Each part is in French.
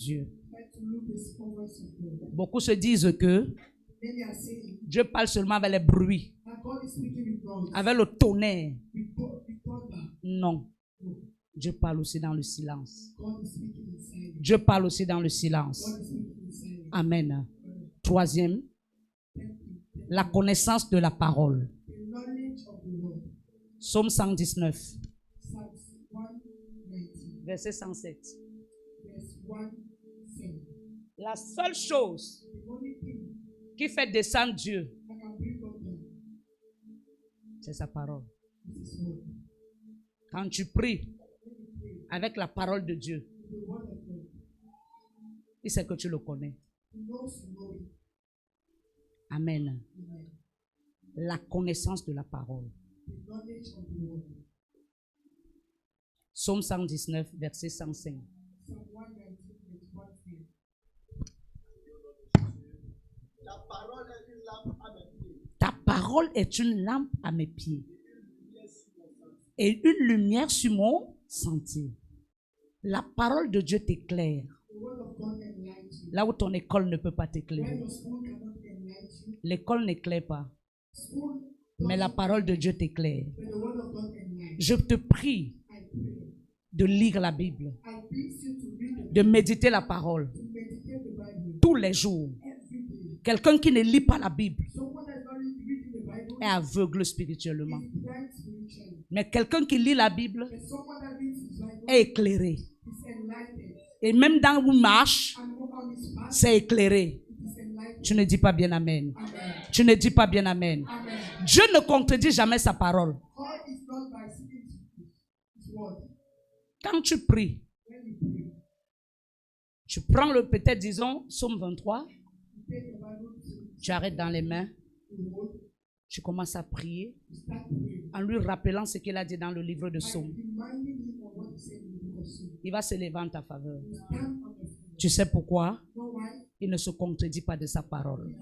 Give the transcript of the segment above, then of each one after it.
Dieu. Beaucoup se disent que Dieu parle seulement avec les bruits, avec le tonnerre. Non. Dieu parle aussi dans le silence. Dieu parle aussi dans le silence. Amen. Troisième, la connaissance de la parole. Psaume 119, verset 107. La seule chose qui fait descendre Dieu, c'est sa parole. Quand tu pries avec la parole de Dieu, il sait que tu le connais. Amen. La connaissance de la parole. Psaume 119, verset 105. Ta parole est une lampe à mes pieds et une lumière sur mon sentier. La parole de Dieu t'éclaire. Là où ton école ne peut pas t'éclairer. L'école n'éclaire pas. Mais la parole de Dieu t'éclaire. Je te prie de lire la Bible, de méditer la parole tous les jours. Quelqu'un qui ne lit pas la Bible est aveugle spirituellement. Mais quelqu'un qui lit la Bible est éclairé. Et même dans où il marche, c'est éclairé. Tu ne dis pas bien amen. Tu ne dis pas bien amen. Dieu ne contredit jamais sa parole. Quand tu pries, tu prends le peut-être, disons, Psaume 23, tu arrêtes dans les mains, tu commences à prier en lui rappelant ce qu'il a dit dans le livre de Psaume. Il va se lever en ta faveur. Tu sais pourquoi? Il ne se contredit pas de sa parole.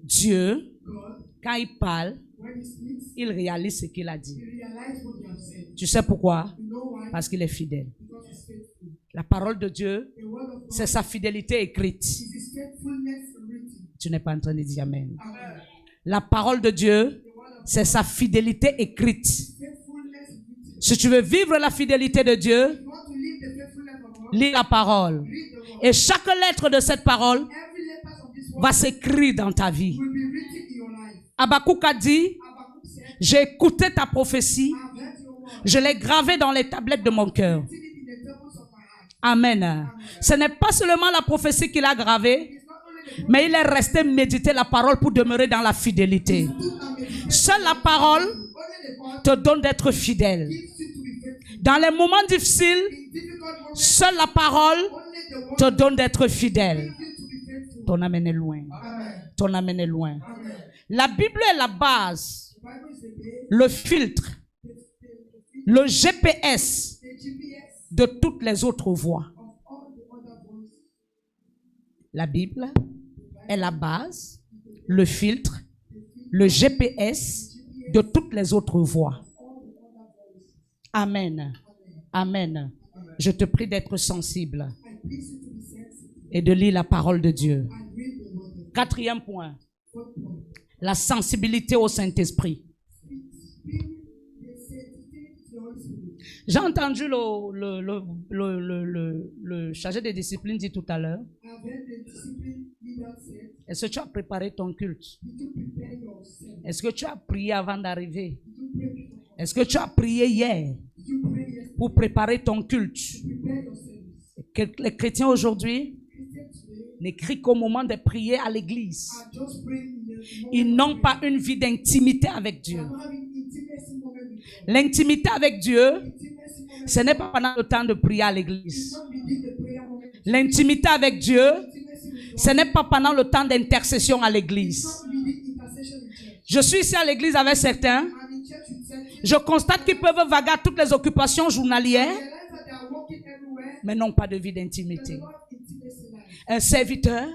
Dieu, quand il parle, il réalise ce qu'il a dit. Tu sais pourquoi? Parce qu'il est fidèle. La parole de Dieu, c'est sa fidélité écrite. Tu n'es pas en train de dire amen. La parole de Dieu, c'est sa fidélité écrite. Si tu veux vivre la fidélité de Dieu, lis la parole. Et chaque lettre de cette parole va s'écrire dans ta vie. Habakkuk a dit, j'ai écouté ta prophétie, je l'ai gravée dans les tablettes de mon cœur. Amen. Ce n'est pas seulement la prophétie qu'il a gravée, mais il est resté méditer la parole pour demeurer dans la fidélité. Seule la parole te donne d'être fidèle. Dans les moments difficiles, seule la parole te donne d'être fidèle. Ton amen est loin. Ton amen est loin. La Bible est la base, le filtre, le GPS de toutes les autres voies. La Bible est la base, le filtre, le GPS de toutes les autres voies. Amen. Amen. Je te prie d'être sensible et de lire la parole de Dieu. Quatrième point, la sensibilité au Saint-Esprit. J'ai entendu le chargé de discipline dire tout à l'heure. Est-ce que tu as préparé ton culte? Est-ce que tu as prié avant d'arriver? Est-ce que tu as prié hier pour préparer ton culte? Les chrétiens aujourd'hui n'écrivent qu'au moment de prier à l'église. Ils n'ont pas une vie d'intimité avec Dieu. L'intimité avec Dieu, ce n'est pas pendant le temps de prier à l'église. L'intimité avec Dieu, ce n'est pas pendant le temps d'intercession à l'église. Je suis ici à l'église avec certains. Je constate qu'ils peuvent vaguer à toutes les occupations journalières, mais n'ont pas de vie d'intimité. Un serviteur,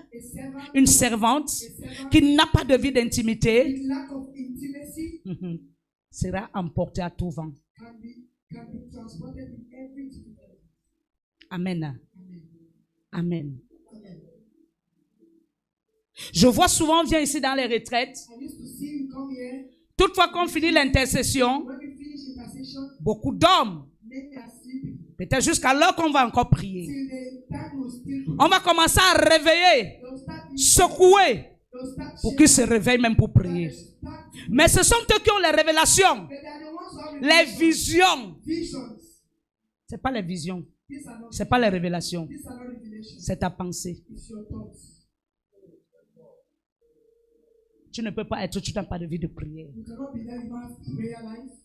une servante qui n'a pas de vie d'intimité sera emporté à tout vent. Amen. Amen. Je vois souvent, on vient ici dans les retraites. Toutefois, qu'on finit l'intercession, beaucoup d'hommes, peut-être jusqu'à l'heure qu'on va encore prier, on va commencer à réveiller, secouer, pour qu'ils se réveillent même pour prier. Mais ce sont eux qui ont les révélations, les visions. Ce n'est pas les visions, ce n'est pas les révélations, c'est ta pensée. Tu ne peux pas être, tu n'as pas de vie de prière.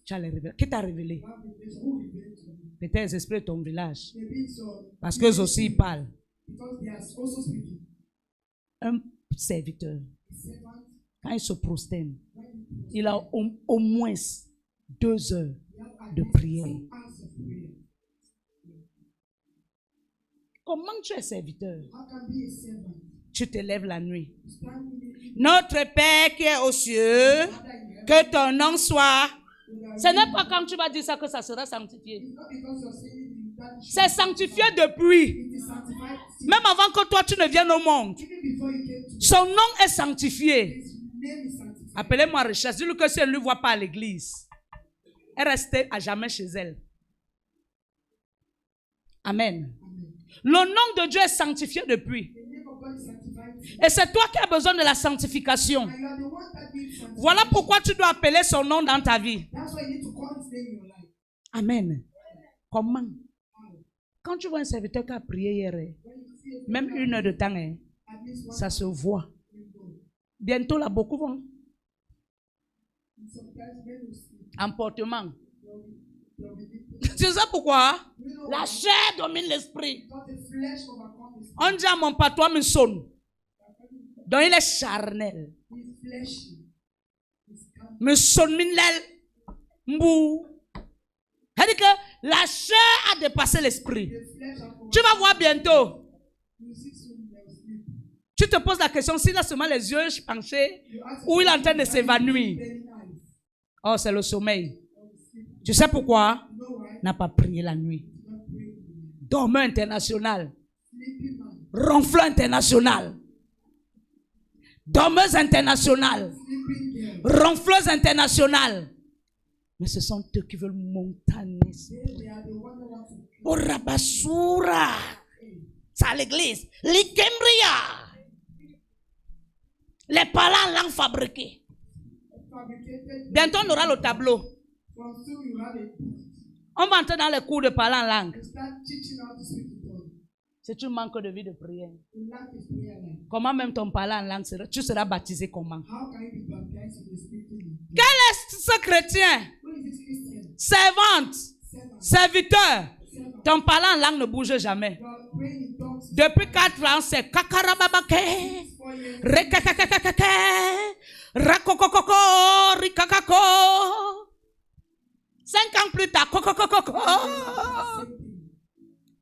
Tu as les révélations. Qui t'a révélé? Peut-être les esprits de ton village. Parce qu'eux aussi ils parlent. Un serviteur, quand il se prosterne, il a au moins 2 heures de prière. Comment tu es serviteur? Tu te lèves la nuit. Notre Père qui est aux cieux, que ton nom soit. Ce n'est pas quand tu vas dire ça que ça sera sanctifié. C'est sanctifié depuis. Même avant que toi tu ne viennes au monde. Son nom est sanctifié. Appelez-moi Richard. Dis-lui que si elle ne lui voit pas à l'église, elle reste à jamais chez elle. Amen. Le nom de Dieu est sanctifié depuis. Et c'est toi qui as besoin de la sanctification. Voilà pourquoi tu dois appeler son nom dans ta vie. Amen. Comment? Quand tu vois un serviteur qui a prié hier, même 1 heure de temps, ça se voit. Bientôt là, beaucoup vont. Emportement. Tu sais pourquoi? La chair domine l'esprit. On dit à mon patois, me sonne. Donc il est charnel. Me sonne minel. Mbou. C'est-à-dire que la chair a dépassé l'esprit. Tu vas voir bientôt. Tu te poses la question s'il a seulement les yeux penchés ou il est en train de s'évanouir. Oh, c'est le sommeil. Tu sais pourquoi? N'a pas prié la nuit. Dormeur international. Ronfleur international. Dormeuse internationale. Ronfleuse internationale. Mais ce sont eux qui veulent montaner. Oh, Rabassura. C'est à l'église. L'Ikembria. Les parlants en langue fabriquée. Bientôt on aura le tableau. On va entrer dans les cours de parler en langue. Si tu manques de vie de prière, comment même ton parler en langue, tu seras baptisé comment? Quel est ce chrétien? Servante, serviteur. Ton parler en langue ne bouge jamais. Depuis 4 ans, c'est kakarababake, rekakakakake, rakokokoko, rikakako. 5 ans plus tard,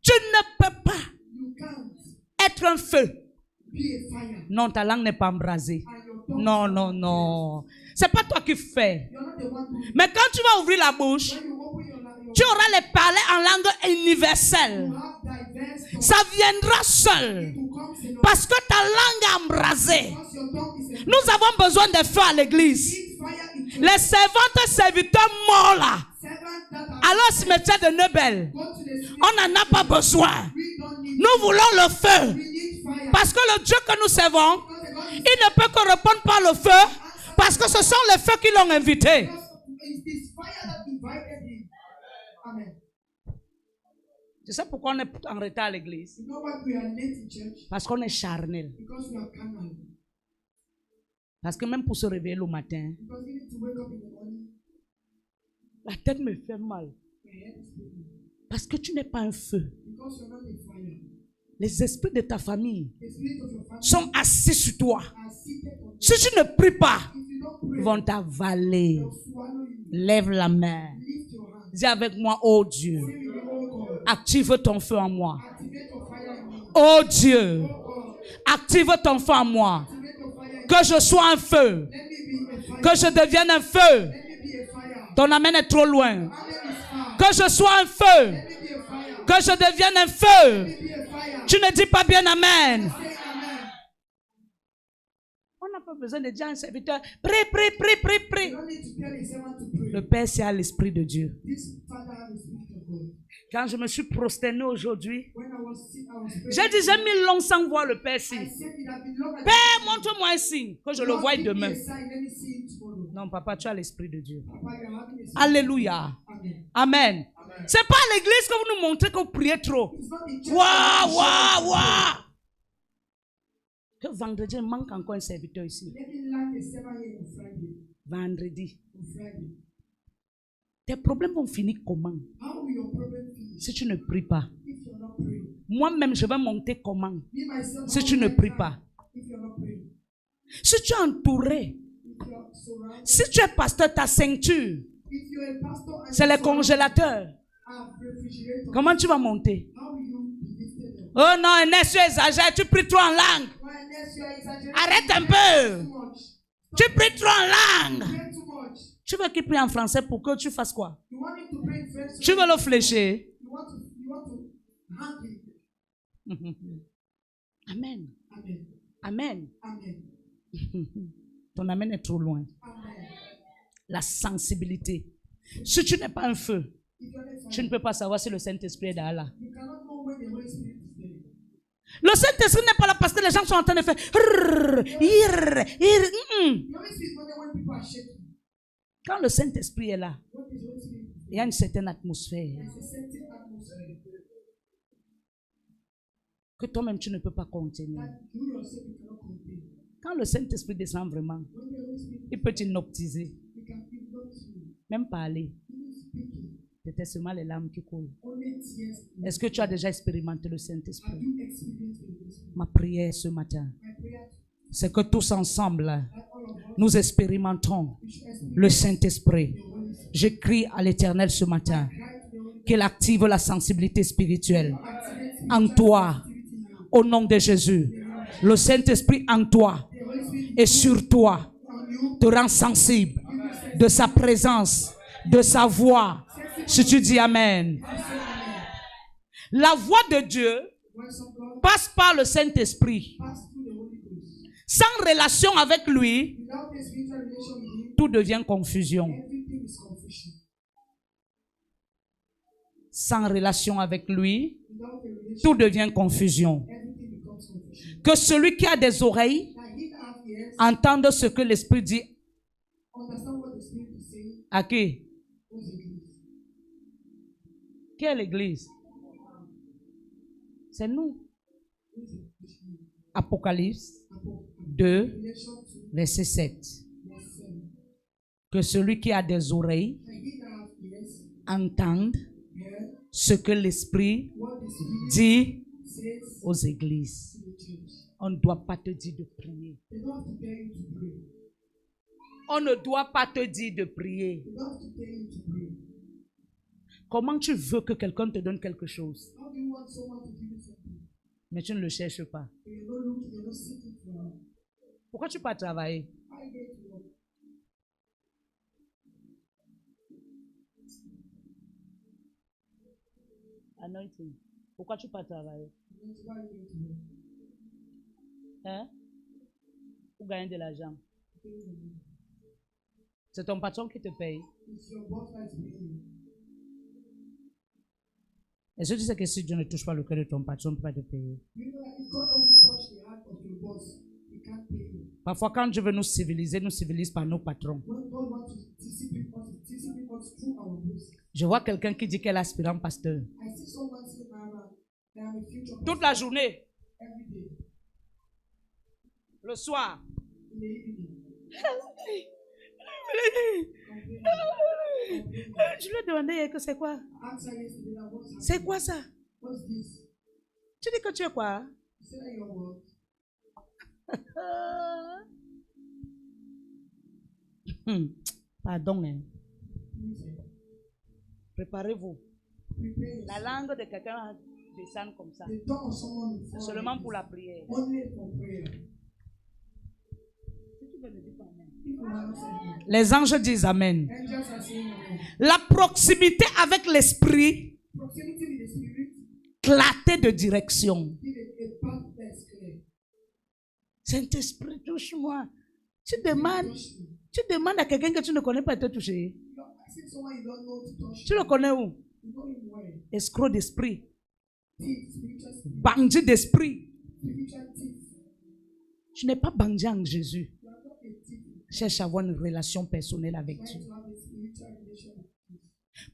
tu ne peux pas être un feu. Non, ta langue n'est pas embrasée. Non, non, non. C'est pas toi qui fais. Mais quand tu vas ouvrir la bouche, tu auras les parler en langue universelle. Ça viendra seul. Parce que ta langue est embrasée. Nous avons besoin de feu à l'église. Les servantes et serviteurs morts là. Alors, cimetière de Nebel, on n'en a pas besoin. Nous voulons le feu. Parce que le Dieu que nous servons, il ne peut que répondre par le feu. Parce que ce sont les feux qui l'ont invité. Tu sais pourquoi on est en retard à l'église? Parce qu'on est charnel. Parce que même pour se réveiller le matin, la tête me fait mal. Parce que tu n'es pas un feu. Les esprits de ta famille sont assis sur toi. Si tu ne pries pas, ils vont t'avaler. Lève la main. Dis avec moi, oh Dieu, active ton feu en moi. Oh Dieu, active ton feu en moi. Que je sois un feu. Que je devienne un feu. Ton amen est trop loin. Que je sois un feu. Que je devienne un feu. Tu ne dis pas bien amen. On n'a pas besoin de dire à un serviteur, prie. Le Père, c'est à l'Esprit de Dieu. Quand je me suis prosterné aujourd'hui, j'ai dit, j'ai mis long sans voir le Père ici. Père, montre-moi un signe, que je le voie demain. Non, papa, tu as l'Esprit de Dieu. Alléluia. Amen. C'est pas à l'église que vous nous montrez que vous priez trop. Waouh. Que vendredi, il manque encore un serviteur ici. Vendredi. Tes problèmes vont finir comment? Si tu ne pries pas. Moi-même, je vais monter comment? Si tu ne pries pas. Si tu es entouré. Si tu es pasteur, ta ceinture, c'est les congélateurs. Comment tu vas monter? Oh non, Ernest, tu exagères, tu pries trop en langue. Arrête un peu. Tu pries trop en langue. Tu veux qu'il prie en français pour que tu fasses quoi? Tu veux le flécher? Amen. Amen. Ton amen est trop loin. La sensibilité. Si tu n'es pas un feu, tu ne peux pas savoir si le Saint-Esprit est là. Le Saint-Esprit n'est pas là parce que les gens sont en train de faire. Quand le Saint-Esprit est là, il y a une certaine atmosphère que toi-même tu ne peux pas contenir. Quand le Saint-Esprit descend vraiment, il peut t'hypnotiser. Même parler. C'était seulement les larmes qui coulent. Est-ce que tu as déjà expérimenté le Saint-Esprit? Ma prière ce matin, c'est que tous ensemble, nous expérimentons le Saint-Esprit. J'écris à l'Éternel ce matin qu'il active la sensibilité spirituelle en toi, au nom de Jésus. Le Saint-Esprit en toi et sur toi te rend sensible de sa présence, de sa voix. Si tu dis Amen. La voix de Dieu passe par le Saint-Esprit. Sans relation avec lui, tout devient confusion. Sans relation avec lui, tout devient confusion. Que celui qui a des oreilles entende ce que l'Esprit dit. À qui? Qui est l'église? C'est nous. Apocalypse 2, verset 7. Que celui qui a des oreilles entende ce que l'Esprit dit aux églises. On ne doit pas te dire de prier. On ne doit pas te dire de prier. Comment tu veux que quelqu'un te donne quelque chose, mais tu ne le cherches pas? Pourquoi tu ne peux pas travailler? Anointing. Pourquoi tu ne peux pas travailler? Hein? Pour gagner de l'argent. C'est ton patron qui te paye. Est-ce que tu sais que si Dieu ne touche pas le cœur de ton patron, il ne peut pas te payer? Parfois, quand Dieu veut nous civilise par nos patrons. Je vois quelqu'un qui dit qu'elle est aspirant pasteur. Toute la journée. Le soir. Je lui ai demandé que c'est quoi? C'est quoi ça? Tu dis que tu es quoi? Pardon. Hein. Préparez-vous. La langue de quelqu'un descend comme ça. C'est seulement pour la prière. Les anges disent Amen. La proximité avec l'Esprit clarté de direction. Saint-Esprit, touche-moi. Tu demandes à quelqu'un que tu ne connais pas de te toucher. Tu le connais où? Escroc d'esprit. Bandit d'esprit. Tu n'es pas bandit en Jésus. Cherche à avoir une relation personnelle avec Dieu.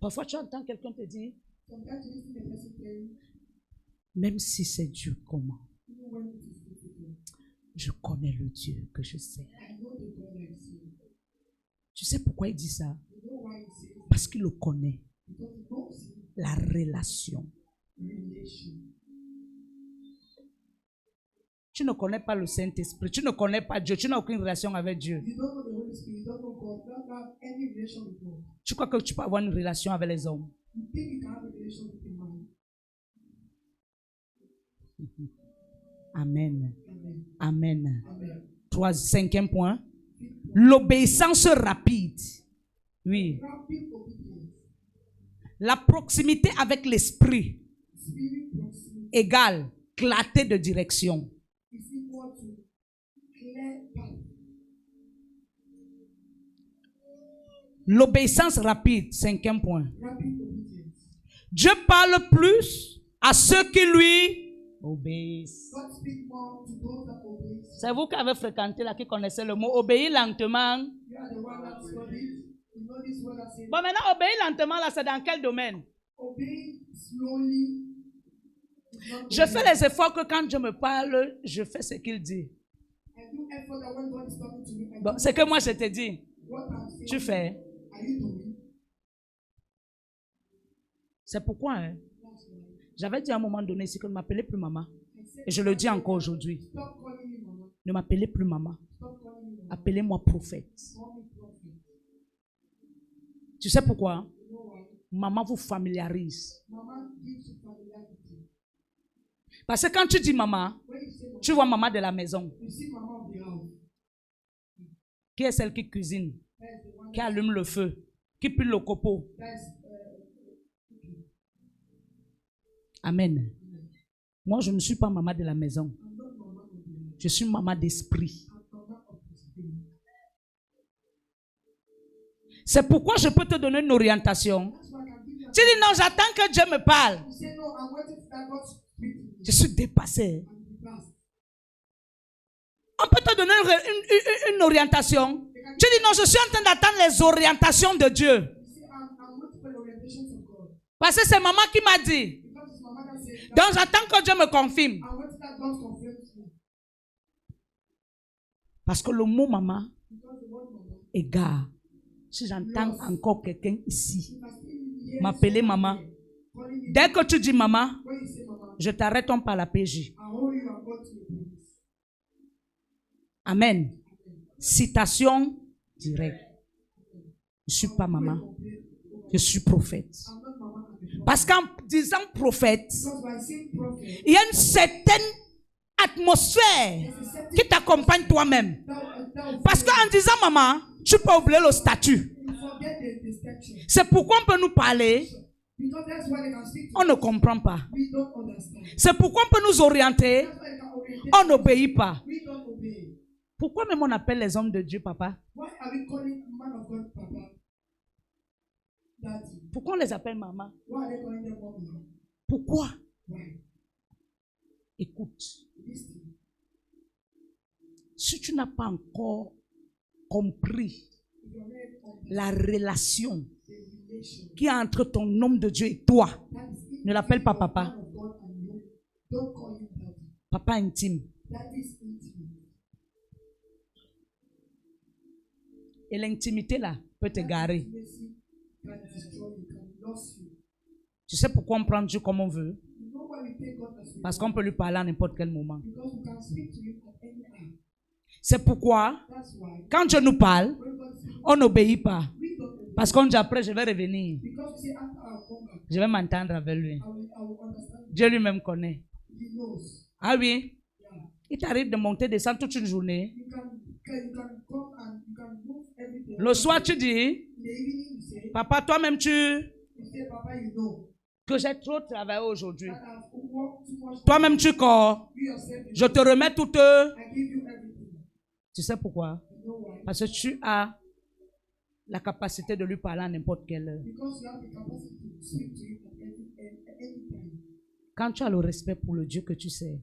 Parfois, tu entends quelqu'un te dire, même si c'est Dieu, comment? Je connais le Dieu que je sais. Tu sais pourquoi il dit ça? Parce qu'il le connaît. La relation. Tu ne connais pas le Saint-Esprit. Tu ne connais pas Dieu. Tu n'as aucune relation avec Dieu. Tu crois que tu peux avoir une relation avec les hommes? Amen. Amen. Cinquième point. L'obéissance rapide. Oui. La proximité avec l'esprit égale clarté de direction. L'obéissance rapide, cinquième point. Dieu parle plus à ceux qui lui obéissent. C'est vous qui avez fréquenté là, qui connaissez le mot obéir lentement. Bon, maintenant, obéir lentement là, c'est dans quel domaine? Je fais les efforts que quand Dieu me parle, je fais ce qu'il dit. Bon, c'est que moi je te dis. Tu fais. C'est pourquoi hein, j'avais dit à un moment donné ici que ne m'appelez plus maman. Et je le dis encore aujourd'hui. Ne m'appelez plus maman. Appelez-moi prophète. Tu sais pourquoi? Maman vous familiarise. Parce que quand tu dis maman, tu vois maman de la maison. Qui est celle qui cuisine? Qui allume le feu? Qui pile le copeau? Amen. Moi, je ne suis pas maman de la maison. Je suis maman d'esprit. C'est pourquoi je peux te donner une orientation. Tu dis non, j'attends que Dieu me parle. Je suis dépassé. On peut te donner une orientation. Tu dis non, je suis en train d'attendre les orientations de Dieu. Parce que c'est maman qui m'a dit. Donc j'attends que Dieu me confirme. Parce que le mot maman égare. Si j'entends encore quelqu'un ici m'appeler maman, dès que tu dis maman, je t'arrête par la PJ. Amen. Citation directe. Je ne suis pas maman. Je suis prophète. Parce qu'en disant prophète, il y a une certaine atmosphère qui t'accompagne toi-même. Parce qu'en disant maman, tu peux oublier le statut. C'est pourquoi on peut nous parler. On ne comprend pas. C'est pourquoi on peut nous orienter. On n'obéit pas. Pourquoi même on appelle les hommes de Dieu papa? Pourquoi on les appelle maman? Pourquoi? Écoute. Si tu n'as pas encore compris la relation qui est entre ton homme de Dieu et toi, ne l'appelle pas papa. Papa intime. Et l'intimité là peut te garer. Tu sais pourquoi on prend Dieu comme on veut? Parce qu'on peut lui parler à n'importe quel moment. C'est pourquoi, quand Dieu nous parle, on n'obéit pas. Parce qu'on dit après, je vais revenir. Je vais m'entendre avec lui. Dieu lui-même connaît. Ah oui? Il t'arrive de monter, descendre toute une journée. Le soir, tu dis, papa, toi-même, tu... que j'ai trop travaillé aujourd'hui. Toi-même, tu corps. Je te remets toutes. Tu sais pourquoi? Parce que tu as la capacité de lui parler à n'importe quelle heure. Quand tu as le respect pour le Dieu que tu sais,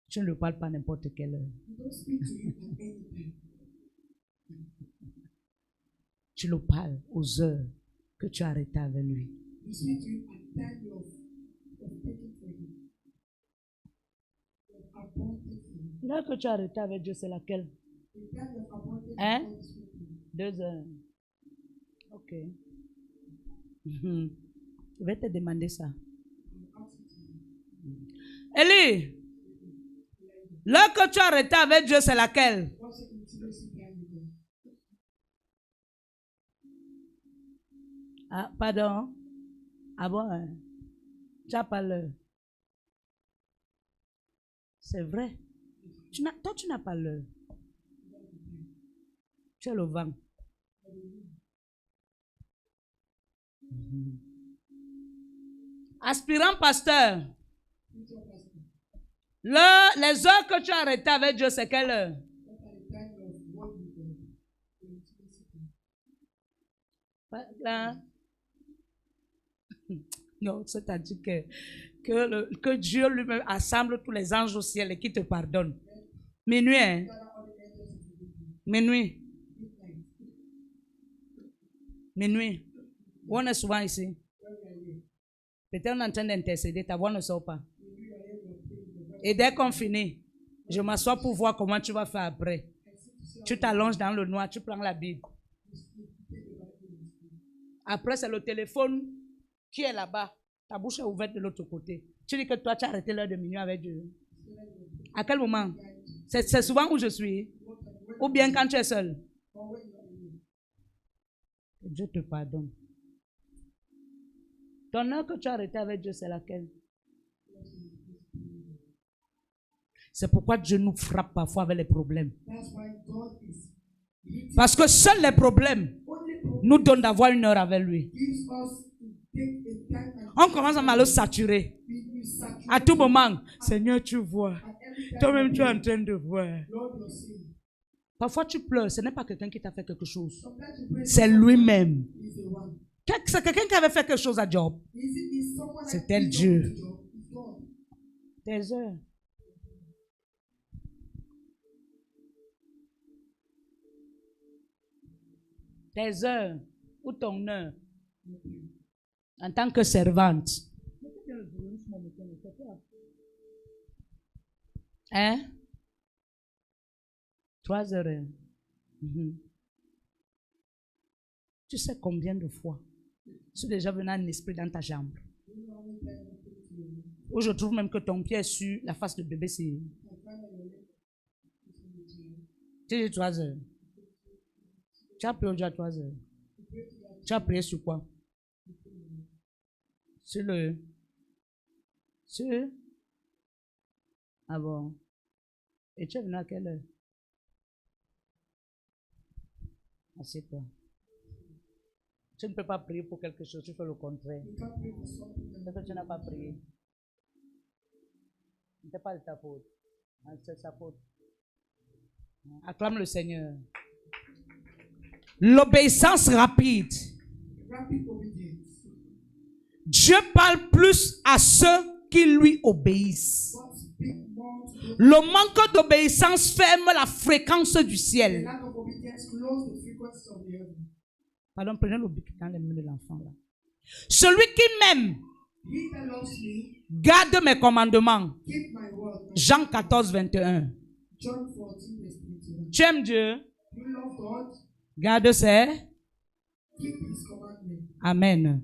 tu ne lui parles pas à n'importe quelle heure. Tu le parles aux heures que tu as arrêté avec lui. L'heure que tu as arrêté avec Dieu, c'est laquelle? Hein? 2 heures. Ok. Je vais te demander ça. Élie, l'heure que tu as arrêté avec Dieu, c'est laquelle? Ah, pardon. Ah bon? Hein? Tu n'as pas l'heure. C'est vrai. Toi, tu n'as pas l'heure. Tu as le vent. Aspirant pasteur. Les heures que tu as arrêtées avec Dieu, c'est quelle heure? Là. Non, c'est-à-dire que Dieu lui-même assemble tous les anges au ciel et qui te pardonne. Minuit, hein? Minuit. Minuit. On est souvent ici. Peut-être on est en train d'intercéder, ta voix ne sort pas. Et dès qu'on finit, je m'assois pour voir comment tu vas faire après. Tu t'allonges dans le noir, tu prends la Bible. Après, c'est le téléphone qui est là-bas. Ta bouche est ouverte de l'autre côté. Tu dis que toi, tu as arrêté l'heure de minuit avec Dieu. À quel moment? C'est souvent où je suis. Ou bien quand tu es seul. Dieu te pardonne. Ton heure que tu as arrêté avec Dieu, c'est laquelle? C'est pourquoi Dieu nous frappe parfois avec les problèmes. Parce que seuls les problèmes nous donnent d'avoir une heure avec lui. On commence à mal saturer. À tout moment, Seigneur, tu vois. Toi-même, tu es en train de voir. Parfois, tu pleures. Ce n'est pas quelqu'un qui t'a fait quelque chose. C'est lui-même. C'est quelqu'un qui avait fait quelque chose à Job. C'était Dieu. Tes heures. Tes heures ou ton heure en tant que servante. Hein? 3 heures. Tu sais combien de fois tu es déjà venu un esprit dans ta chambre? Où je trouve même que ton pied est sur la face de bébé. Tu dis 3 heures. Tu as prié aujourd'hui à 3 heures. Tu as prié sur quoi? Sur le... Sur... Ah bon. Et tu es venu à quelle heure? Assieds-toi. Tu ne peux pas prier pour quelque chose, tu fais le contraire. C'est que tu n'as pas prié. Ce n'est pas de ta faute. C'est sa faute. Acclame le Seigneur. L'obéissance rapide. Dieu parle plus à ceux qui lui obéissent. Le manque d'obéissance ferme la fréquence du ciel. Pardon, prenez le bic dans les mains de l'enfant là. Celui qui m'aime garde mes commandements. Jean 14, 21. Tu aimes Dieu? Garde ses. Amen.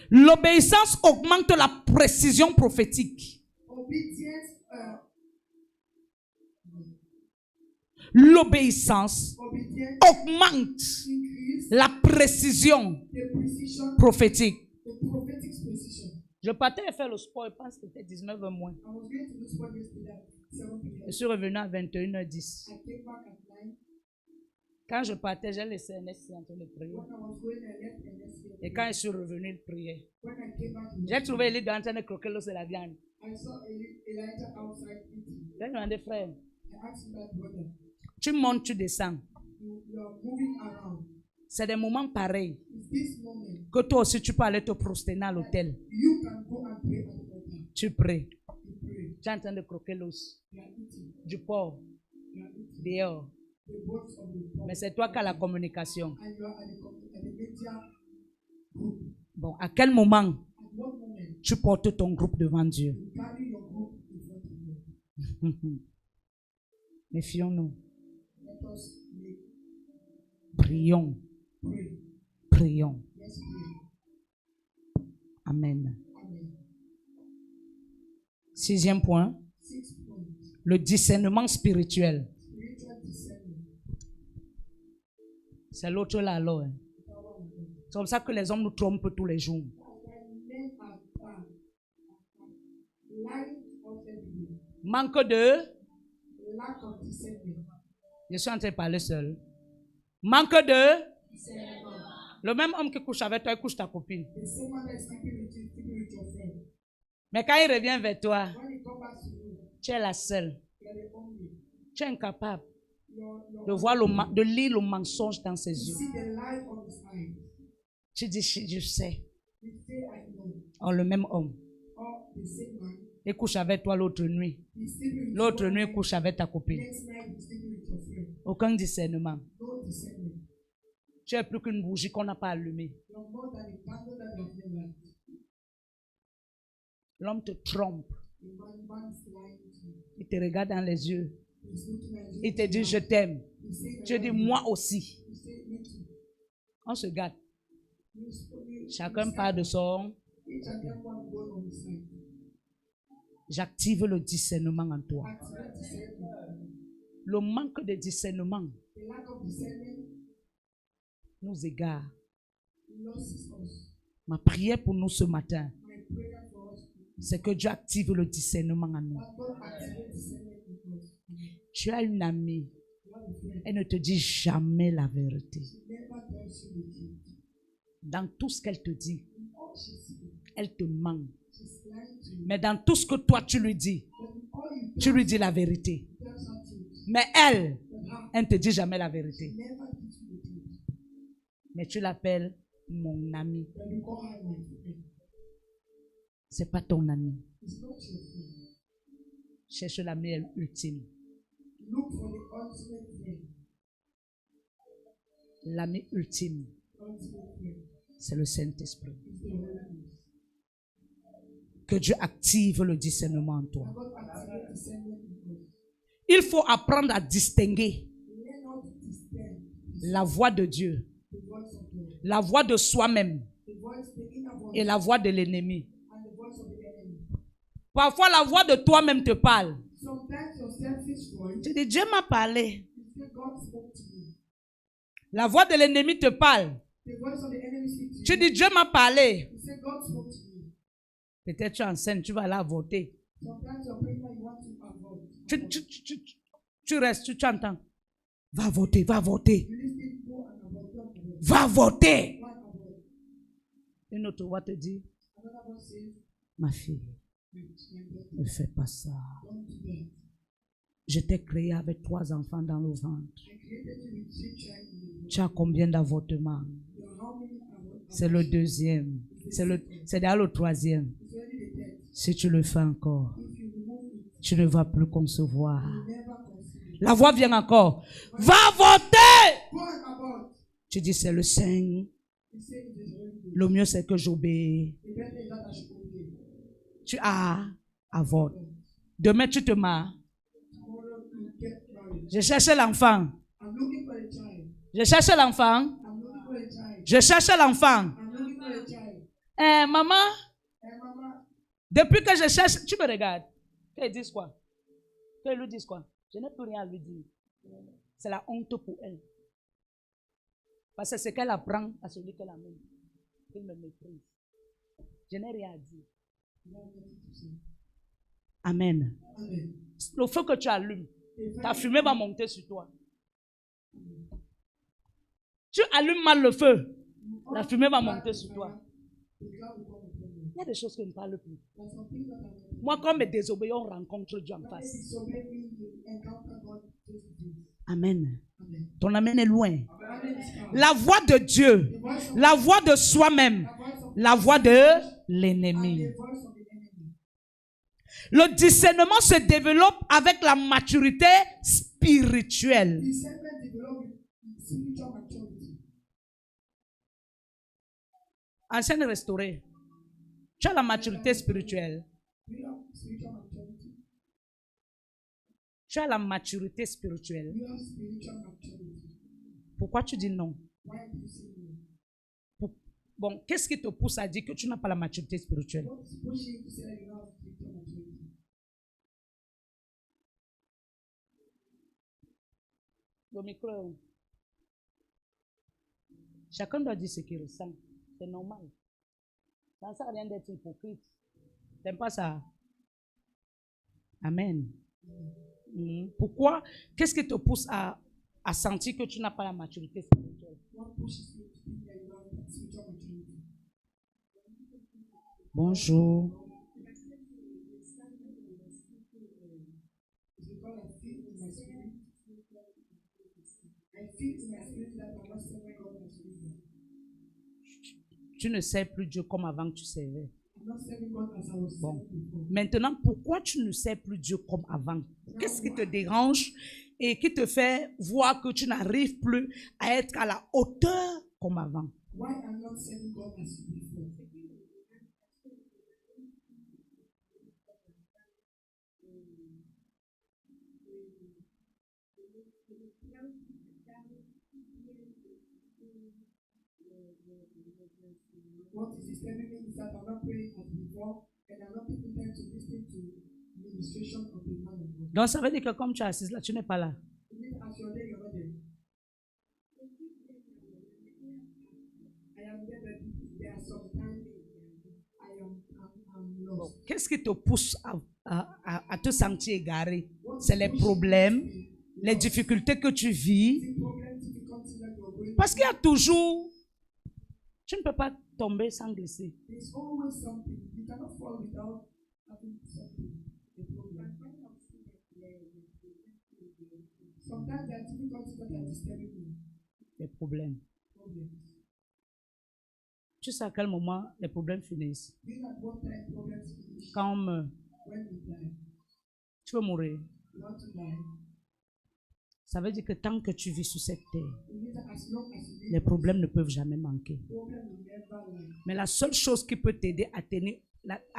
L'obéissance augmente la précision prophétique. L'obéissance augmente la précision prophétique. Je partais faire le sport, je pense que c'était 19h moins. Je suis revenu à 21h10. Quand je partais, j'ai laissé Ernest en train de prier. Et quand je suis revenu, il priait. J'ai trouvé Élie en train de croquer l'os de la viande. J'ai demandé, frère, tu montes, tu descends. C'est des moments pareils que toi aussi tu peux aller te prosterner à l'autel. Tu pries. Tu es en train de croquer l'os du porc dehors. Mais c'est toi qui as la communication. Bon, à quel moment tu portes ton groupe devant Dieu? Méfions-nous. Prions. Prions. Amen. 6e point. Le discernement spirituel. C'est l'autre là alors. Hein. C'est comme ça que les hommes nous trompent tous les jours. Manque de... Je suis en train de parler seul. Manque de... Le même homme qui couche avec toi, il couche ta copine. Mais quand il revient vers toi, tu es la seule. Tu es incapable de voir de lire le mensonge dans ses yeux. Tu dis, je sais. Oh, le même homme. Il couche avec toi l'autre nuit. L'autre nuit, il couche avec ta copine. Aucun discernement. Tu es plus qu'une bougie qu'on n'a pas allumée. L'homme te trompe. Il te regarde dans les yeux. Il te dit, je t'aime. Tu dis, moi aussi. On se gâte. Chacun part de son. J'active le discernement en toi. Le manque de discernement nous égare. Ma prière pour nous ce matin, c'est que Dieu active le discernement en nous. Tu as une amie, elle ne te dit jamais la vérité. Dans tout ce qu'elle te dit, elle te ment. Mais dans tout ce que toi tu lui dis la vérité. Mais elle ne te dit jamais la vérité. Mais tu l'appelles mon ami. C'est pas ton ami. Cherche l'ami ultime. L'ami ultime, c'est le Saint-Esprit. Que Dieu active le discernement en toi. Il faut apprendre à distinguer la voix de Dieu, la voix de soi-même et la voix de l'ennemi. Parfois, la voix de toi-même te parle. Tu dis, Dieu m'a parlé. La voix de l'ennemi te parle. Tu dis, Dieu m'a parlé. Peut-être tu es enceinte, tu vas là voter. Tu restes, tu entends. Va voter, va voter. Va voter. Une autre voix te dit, ma fille, ne fais pas ça. Je t'ai créé avec 3 enfants dans le ventre. Tu as combien d'avortements? C'est le 2e. C'est d'ailleurs le 3e. Si tu le fais encore, tu ne vas plus concevoir. La voix vient encore. Va voter! Tu dis, c'est le Saint. Le mieux, c'est que j'obéis. Tu as à voter. Demain, tu te maries. Je cherche l'enfant. Je cherche l'enfant. Je cherche l'enfant. Maman, depuis que je cherche, tu me regardes. Qu'elle dise quoi? Qu'elle lui dise quoi? Je n'ai plus rien à lui dire. C'est la honte pour elle. Parce que c'est qu'elle apprend à celui qu'elle amène. Il me méprise. Je n'ai rien à dire. Amen. Le feu que tu allumes, ta fumée va monter sur toi. Tu allumes mal le feu, la fumée va monter sur toi. Il y a des choses que je ne parle plus. Moi, quand mes désobéissants, on rencontre Dieu en face. Amen. Ton amen est loin. La voix de Dieu, la voix de soi-même, la voix de l'ennemi. Le discernement se développe avec la maturité spirituelle. Ancienne restaurée. Tu as la maturité spirituelle. Tu as la maturité spirituelle. Pourquoi tu dis non? Bon, qu'est-ce qui te pousse à dire que tu n'as pas la maturité spirituelle? Le micro. Chacun doit dire ce qu'il ressent. C'est normal. Ça ne sert à rien d'être hypocrite. T'aimes pas ça? Amen. Pourquoi? Qu'est-ce qui te pousse à sentir que tu n'as pas la maturité spirituelle? Bonjour. Tu ne sais plus Dieu comme avant que tu servais. Bon. Maintenant, pourquoi tu ne sais plus Dieu comme avant? Qu'est-ce qui te dérange et qui te fait voir que tu n'arrives plus à être à la hauteur comme avant? What is disturbing me is that I'm not praying as before and I'm not taking time to listen to the ministration of the man of God. Donc ça veut dire que comme tu es assise là, tu n'es pas là. Bon, qu'est-ce qui te pousse à te sentir égaré? C'est les problèmes, les difficultés que tu vis. Parce qu'il y a toujours... Tu ne peux pas tomber sans glisser. Les problèmes. Tu sais à quel moment les problèmes finissent? Quand on meurt. Tu veux mourir. Ça veut dire que tant que tu vis sur cette terre, les problèmes ne peuvent jamais manquer. Mais la seule chose qui peut t'aider à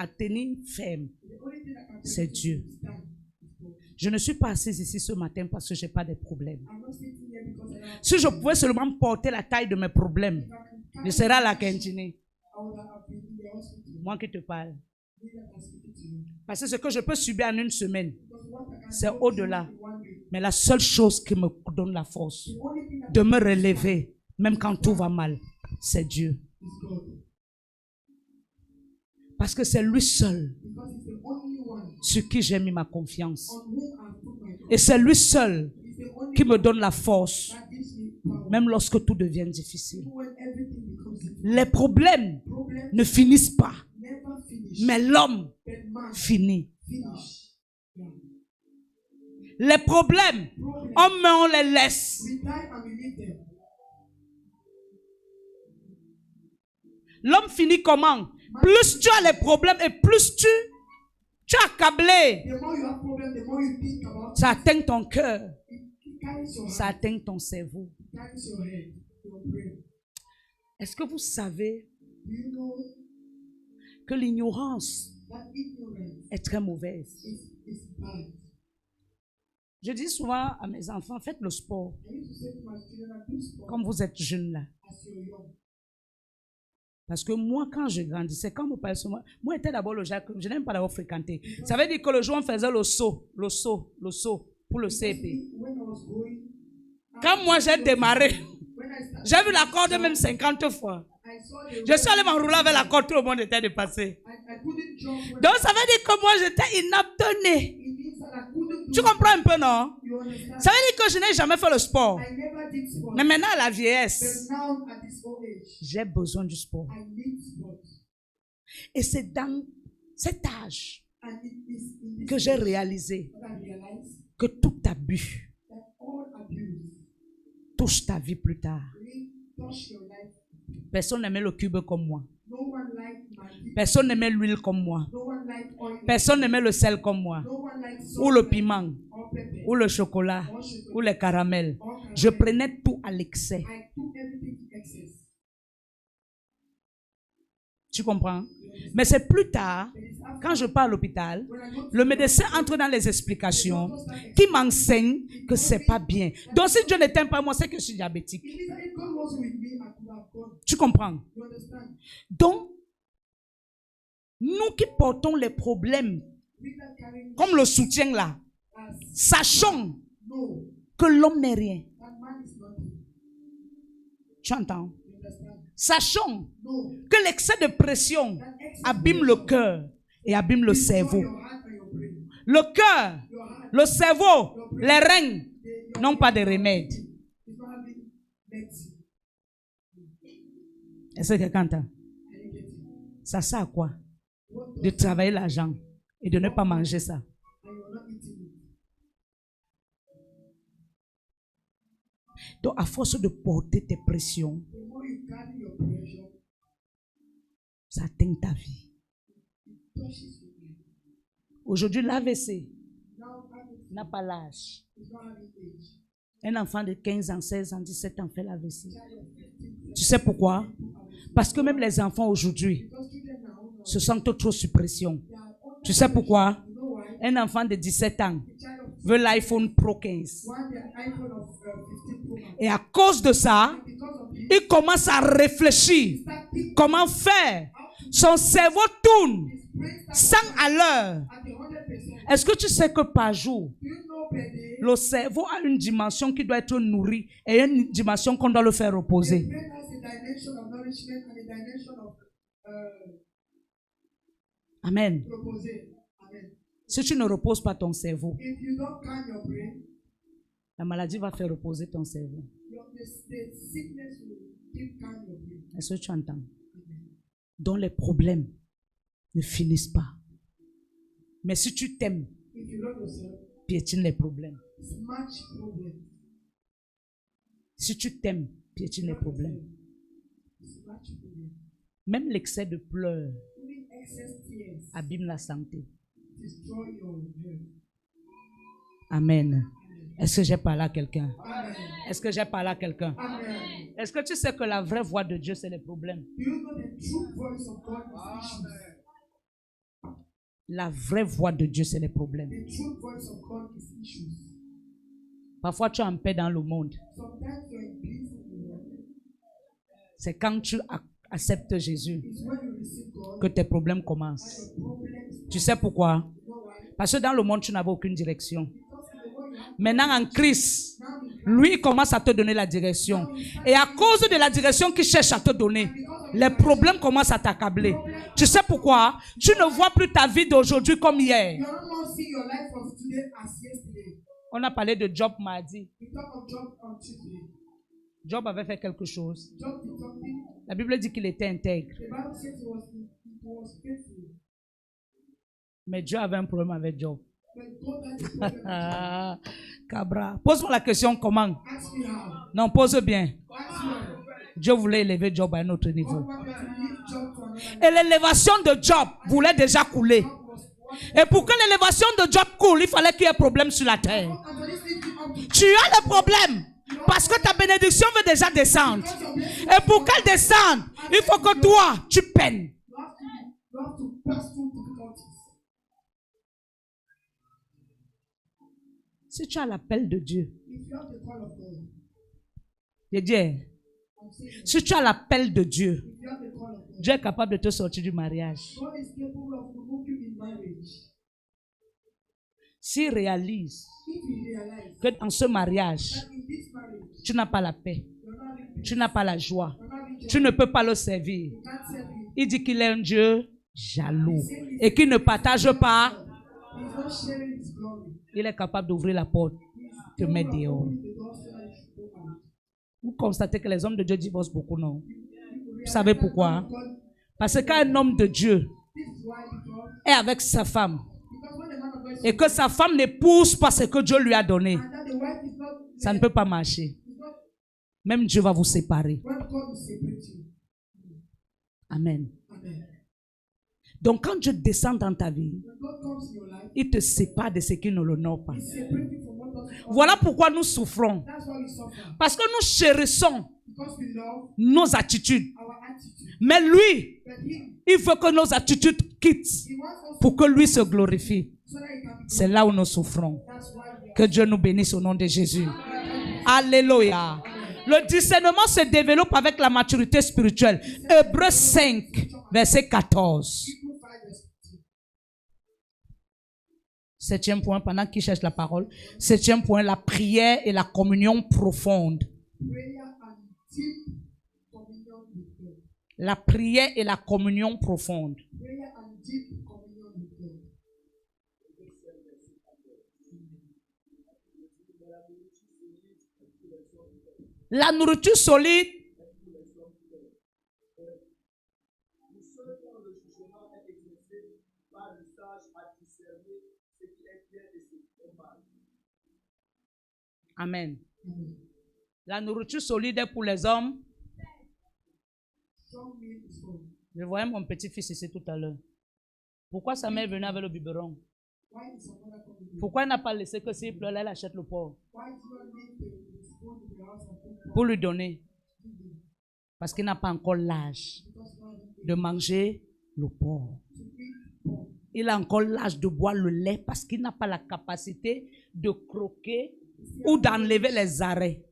tenir ferme, c'est Dieu. Je ne suis pas assise ici ce matin parce que je n'ai pas de problèmes. Si je pouvais seulement porter la taille de mes problèmes, je serais à la cantine. Moi qui te parle. Parce que ce que je peux subir en une semaine, c'est au-delà. Mais la seule chose qui me donne la force de me relever, même quand tout va mal, c'est Dieu. Parce que c'est lui seul sur qui j'ai mis ma confiance. Et c'est lui seul qui me donne la force, même lorsque tout devient difficile. Les problèmes ne finissent pas, mais l'homme finit. Les problèmes, on meurt, on les laisse. L'homme finit comment? Plus tu as les problèmes et plus tu es accablé. Ça atteint ton cœur. Ça atteint ton cerveau. Est-ce que vous savez que l'ignorance est très mauvaise? Je dis souvent à mes enfants, faites le sport. Comme vous êtes jeunes là. Parce que moi, quand je grandissais, quand mon père, moi j'étais d'abord le Jacques, je n'aime pas d'abord fréquenter. Ça veut dire que le jour on faisait le saut pour le CP. Quand moi j'ai démarré, j'ai vu la corde même 50 fois. Je suis allé m'enrouler avec la corde, tout le monde était dépassé. Donc ça veut dire que moi j'étais inapte. Tu comprends un peu, non? Ça veut dire que je n'ai jamais fait le sport. Mais maintenant, à la vieillesse, j'ai besoin du sport. Et c'est dans cet âge que j'ai réalisé que tout abus touche ta vie plus tard. Personne n'aimait le cube comme moi. Personne n'aimait l'huile comme moi. Personne n'aimait le sel comme moi. Ou le piment. Ou le chocolat. Ou les caramels. Je prenais tout à l'excès. Tu comprends? Mais c'est plus tard, quand je pars à l'hôpital, le médecin entre dans les explications qui m'enseigne que c'est pas bien. Donc si Dieu ne t'aime pas, moi c'est que je suis diabétique. Tu comprends? Donc, nous qui portons les problèmes, comme le soutien là, sachons que l'homme n'est rien. Tu entends? Sachons que l'excès de pression abîme le cœur et abîme le cerveau. Le cœur, le cerveau, les reins n'ont pas de remède. Est-ce que quelqu'un entend? Ça sert à quoi? De travailler l'argent et de ne pas manger ça. Donc, à force de porter tes pressions, ça atteint ta vie. Aujourd'hui, l'AVC n'a pas l'âge. Un enfant de 15 ans, 16 ans, 17 ans fait l'AVC. Tu sais pourquoi? Parce que même les enfants aujourd'hui se sentent trop sous pression. Tu sais pourquoi? Un enfant de 17 ans veut l'iPhone Pro 15. Et à cause de ça, il commence à réfléchir comment faire. Son cerveau tourne 100 à l'heure. Est-ce que tu sais que par jour, le cerveau a une dimension qui doit être nourrie et une dimension qu'on doit le faire reposer? Amen. Si tu ne reposes pas ton cerveau, la maladie va faire reposer ton cerveau. Est-ce que tu entends? Donc les problèmes ne finissent pas. Mais si tu t'aimes, piétine les problèmes. Si tu t'aimes, piétine les problèmes. Même l'excès de pleurs abîme la santé. Amen. Est-ce que j'ai parlé à quelqu'un? Est-ce que j'ai parlé à quelqu'un? Est-ce que tu sais que la vraie voix de Dieu, c'est les problèmes? La vraie voix de Dieu, c'est les problèmes. Parfois, tu es en paix dans le monde. C'est quand tu acceptes Jésus que tes problèmes commencent. Tu sais pourquoi? Parce que dans le monde, tu n'avais aucune direction. Maintenant, en Christ, lui, il commence à te donner la direction. Et à cause de la direction qu'il cherche à te donner, les problèmes commencent à t'accabler. Tu sais pourquoi? Tu ne vois plus ta vie d'aujourd'hui comme hier. On a parlé de Job mardi. Job avait fait quelque chose. La Bible dit qu'il était intègre. Mais Dieu avait un problème avec Job. Cabra. Pose-moi la question comment? Non, pose bien. Dieu voulait élever Job à un autre niveau. Et l'élévation de Job voulait déjà couler. Et pour que l'élévation de Job coule, il fallait qu'il y ait un problème sur la terre. Tu as le problème parce que ta bénédiction veut déjà descendre. Et pour qu'elle descende, il faut que toi, tu peines. Si tu as l'appel de Dieu, je dis, si tu as l'appel de Dieu, Dieu est capable de te sortir du mariage. S'il réalise que dans ce mariage, tu n'as pas la paix, tu n'as pas la joie, tu ne peux pas le servir, il dit qu'il est un Dieu jaloux et qu'il ne partage pas. il est capable d'ouvrir la porte, te mettre dehors. Vous constatez que les hommes de Dieu divorcent beaucoup, non? Vous savez pourquoi? Parce que quand un homme de Dieu est avec sa femme et que sa femme n'épouse pas ce que Dieu lui a donné, ça ne peut pas marcher. Même Dieu va vous séparer. Amen. Donc quand Dieu descend dans ta vie, il te sépare de ce qui ne l'honore pas. Voilà pourquoi nous souffrons. Parce que nous chérissons nos attitudes. Mais lui, il veut que nos attitudes quittent pour que lui se glorifie. C'est là où nous souffrons. Que Dieu nous bénisse au nom de Jésus. Alléluia. Le discernement se développe avec la maturité spirituelle. Hébreux 5, verset 14. Septième point, pendant qu'il cherche la parole. Septième point, la prière et la communion profonde. La prière et la communion profonde. La nourriture solide. Amen. La nourriture solide est pour les hommes. Je voyais mon petit-fils ici tout à l'heure. Pourquoi sa mère venait avec le biberon? Pourquoi elle n'a pas laissé que s'il pleure, elle achète le porc pour lui donner? Parce qu'il n'a pas encore l'âge de manger le porc. Il a encore l'âge de boire le lait parce qu'il n'a pas la capacité de croquer ou d'enlever les arrêts.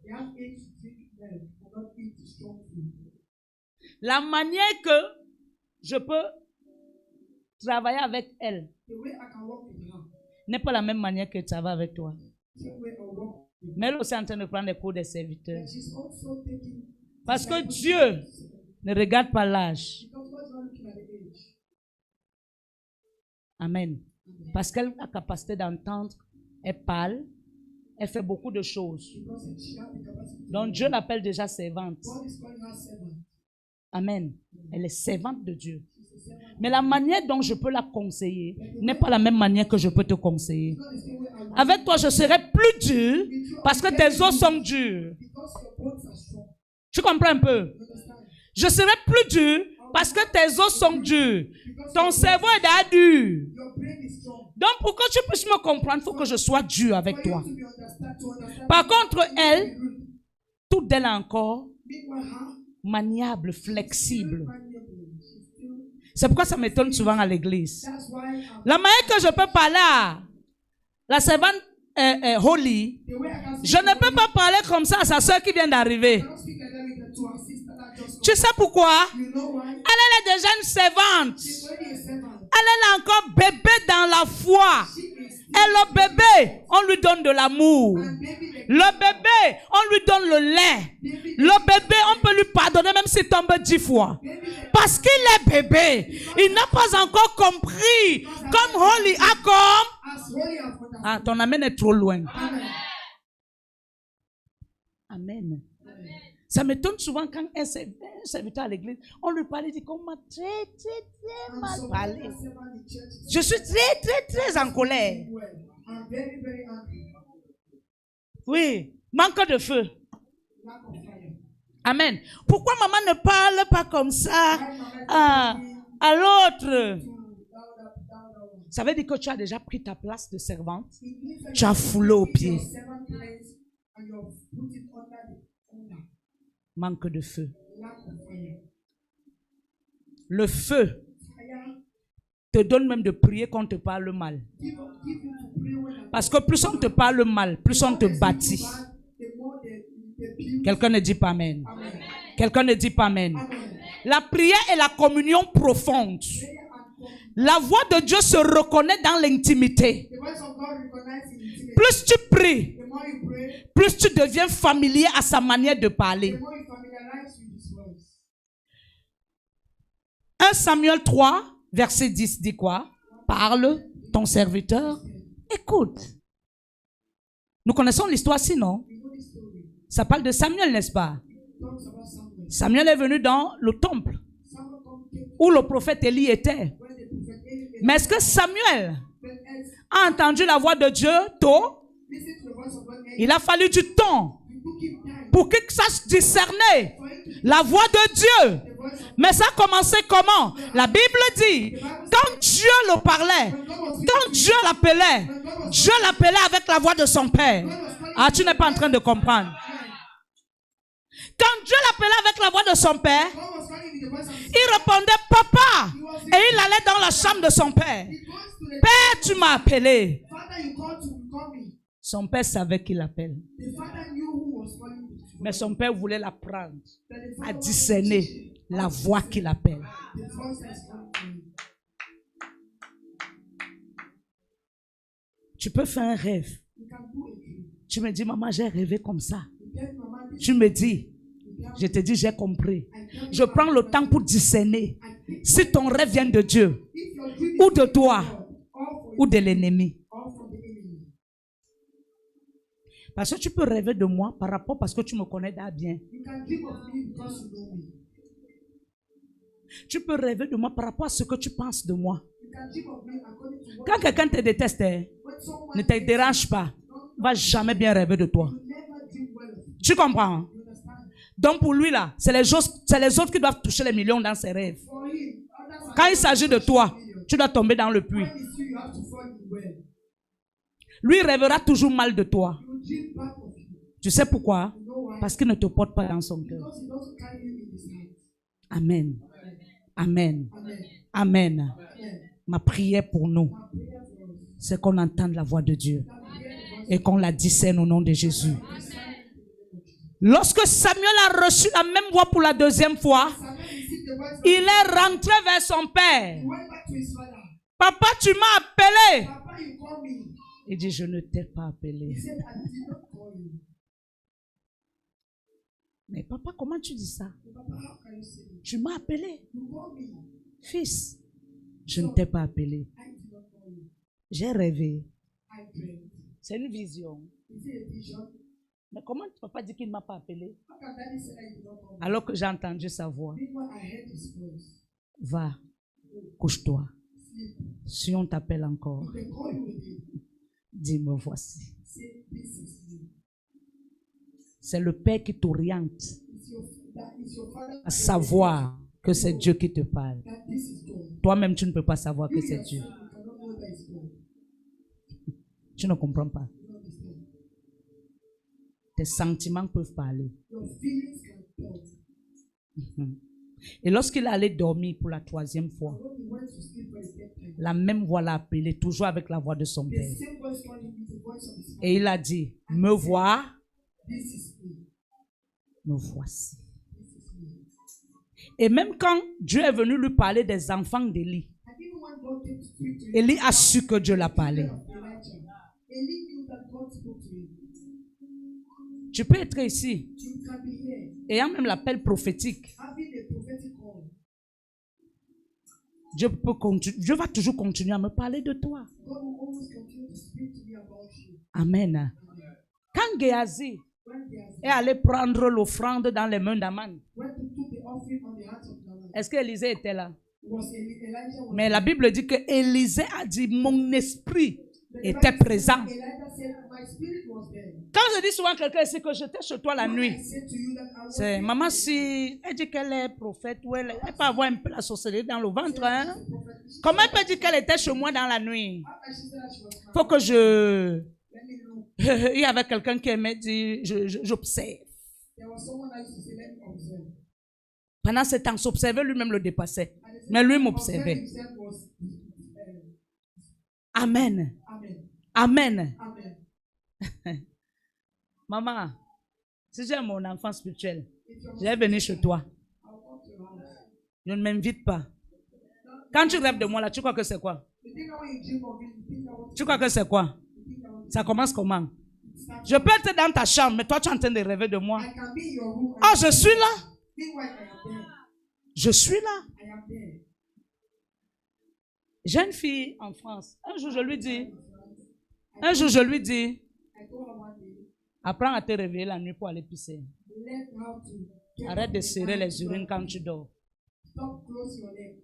La manière que je peux travailler avec elle n'est pas la même manière que ça va avec toi. Mais elle aussi est en train de prendre les cours des serviteurs. Parce que Dieu ne regarde pas l'âge. Amen. Parce qu'elle a la capacité d'entendre, elle parle, elle fait beaucoup de choses. Donc Dieu l'appelle déjà servante. Amen. Elle est servante de Dieu. Mais la manière dont je peux la conseiller n'est pas la même manière que je peux te conseiller. Avec toi, je serai plus dur parce que tes os sont durs. Tu comprends un peu? Je serai plus dur parce que tes os sont durs. Ton cerveau est déjà dur. Donc, pour que tu puisses me comprendre, il faut que je sois dur avec toi. Par contre, elle, toute d'elle encore, maniable, flexible. C'est pourquoi ça m'étonne souvent à l'église. La manière que je peux parler à la servante Holly, je ne peux pas parler comme ça à sa soeur qui vient d'arriver. Tu sais pourquoi? Elle est déjà une servante. Elle est encore bébé dans la foi. Et le bébé, on lui donne de l'amour. Le bébé, on lui donne le lait. Le bébé, on peut lui pardonner même s'il tombe 10 fois. Parce qu'il est bébé. Il n'a pas encore compris. Comme Holly a comme... Ah, ton amen est trop loin. Amen. Ça m'étonne souvent quand un serviteur à l'église, on lui parle, il dit qu'on m'a très mal parlé. Je suis très en colère. Oui, manque de feu. Amen. Pourquoi maman ne parle pas comme ça à l'autre? Ça veut dire que tu as déjà pris ta place de servante. Tu as foulé aux pieds. Manque de feu. Le feu te donne même de prier quand on te parle mal. Parce que plus on te parle mal, plus on te bâtit. Quelqu'un ne dit pas amen. Quelqu'un ne dit pas amen. La prière est la communion profonde. La voix de Dieu se reconnaît dans l'intimité. Plus tu pries, plus tu deviens familier à sa manière de parler. 1 Samuel 3, verset 10 dit quoi? Parle, ton serviteur, écoute. Nous connaissons l'histoire sinon. Ça parle de Samuel, n'est-ce pas? Samuel est venu dans le temple où le prophète Élie était. Mais est-ce que Samuel a entendu la voix de Dieu tôt? Il a fallu du temps pour qu'il sache discerner la voix de Dieu. Mais ça a commencé comment? La Bible dit, quand Dieu le parlait, quand Dieu l'appelait avec la voix de son père. Ah, tu n'es pas en train de comprendre. Quand Dieu l'appelait avec la voix de son père, il répondait papa, et il allait dans la chambre de son père. Père, tu m'as appelé. Son père savait qu'il l'appelle. Mais son père voulait l'apprendre à discerner la voix qu'il appelle. Tu peux faire un rêve. Tu me dis, maman, j'ai rêvé comme ça. Tu me dis, je te dis, j'ai compris. Je prends le temps pour discerner si ton rêve vient de Dieu, ou de toi, ou de l'ennemi. Parce que tu peux rêver de moi par rapport parce que tu me connais bien. Tu peux rêver de moi par rapport à ce que tu penses de moi. Quand quelqu'un te déteste, ne te dérange pas. Il ne va jamais bien rêver de toi. Tu comprends? Donc pour lui là, c'est les autres qui doivent toucher les millions dans ses rêves. Quand il s'agit de toi, tu dois tomber dans le puits. Lui rêvera toujours mal de toi. Tu sais pourquoi? Parce qu'il ne te porte pas dans son cœur. Amen. Amen. Amen. Ma prière pour nous, c'est qu'on entende la voix de Dieu et qu'on la discerne au nom de Jésus. Lorsque Samuel a reçu la même voix pour la deuxième fois, il est rentré vers son père. Papa, tu m'as appelé. Il dit, je ne t'ai pas appelé. Mais papa, comment tu dis ça? Tu m'as appelé. Fils, je ne t'ai pas appelé. J'ai rêvé. C'est une vision. Mais comment tu ne peux pas dire qu'il ne m'a pas appelé? Alors que j'ai entendu sa voix. Va, couche-toi. Si on t'appelle encore, dis me voici. C'est le Père qui t'oriente à savoir que c'est Dieu qui te parle. Toi-même, tu ne peux pas savoir que c'est Dieu. Tu ne comprends pas. Tes sentiments peuvent parler. Et lorsqu'il allait dormir pour la troisième fois, la même voix l'a appelé, toujours avec la voix de son père. Et il a dit, me vois, me voici. Et même quand Dieu est venu lui parler des enfants d'Élie, Élie a su que Dieu l'a parlé. Tu peux être ici, ayant même l'appel prophétique. Dieu va toujours continuer à me parler de toi. Amen. Quand Géasi est allé prendre l'offrande dans les mains d'Aman, est-ce qu'Élisée était là? Mais la Bible dit que Élisée a dit, mon esprit était présent. Quand je dis souvent à quelqu'un ici que j'étais chez toi la nuit, c'est maman, si elle dit qu'elle est prophète, ou elle peut avoir un peu la sorcellerie dans le ventre, hein? Comment elle peut dire qu'elle était chez moi dans la nuit? Faut que il y avait quelqu'un qui aimait dire, j'observe. Pendant ce temps, s'observer lui-même le dépassait. Mais lui m'observait. Amen. Amen. Maman, si j'ai mon enfant spirituel, je vais venir chez toi. Je ne m'invite pas. Quand tu rêves de moi là, tu crois que c'est quoi? Tu crois que c'est quoi? Ça commence comment? Je peux être dans ta chambre, mais toi tu es en train de rêver de moi. Oh, je suis là. Je suis là. J'ai une fille en France. Un jour, je lui dis, Apprends à te réveiller la nuit pour aller pisser. Arrête de serrer les urines quand tu dors.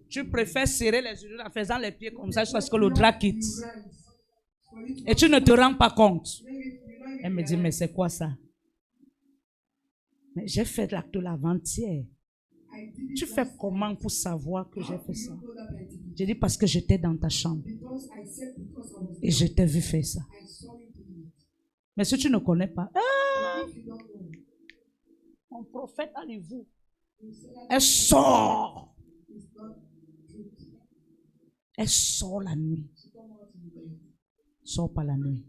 Tu préfères serrer les urines en faisant les pieds comme ça jusqu'à ce que le drap quitte. Et tu ne te rends pas compte. Elle me dit, mais c'est quoi ça? Mais j'ai fait l'acte l'avant-hier. Tu fais comment pour savoir que j'ai fait ça? J'ai dit parce que j'étais dans ta chambre. Et je t'ai vu faire ça. Mais si tu ne connais pas, mon prophète, allez-vous. Elle sort. Elle sort la nuit. Sort pas la nuit.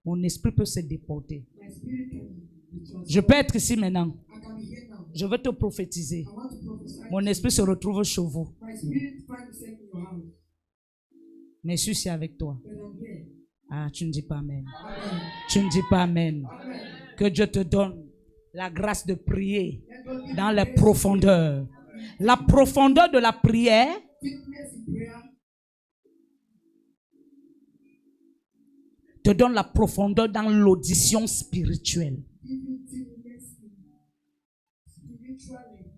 Mon esprit peut se déporter. Je peux être ici maintenant. Je veux te prophétiser. Mon esprit se retrouve chez vous. Mais je suis avec toi. Ah, tu ne dis pas amen. Tu ne dis pas amen. Que Dieu te donne la grâce de prier dans les profondeurs. La profondeur de la prière te donne la profondeur dans l'audition spirituelle.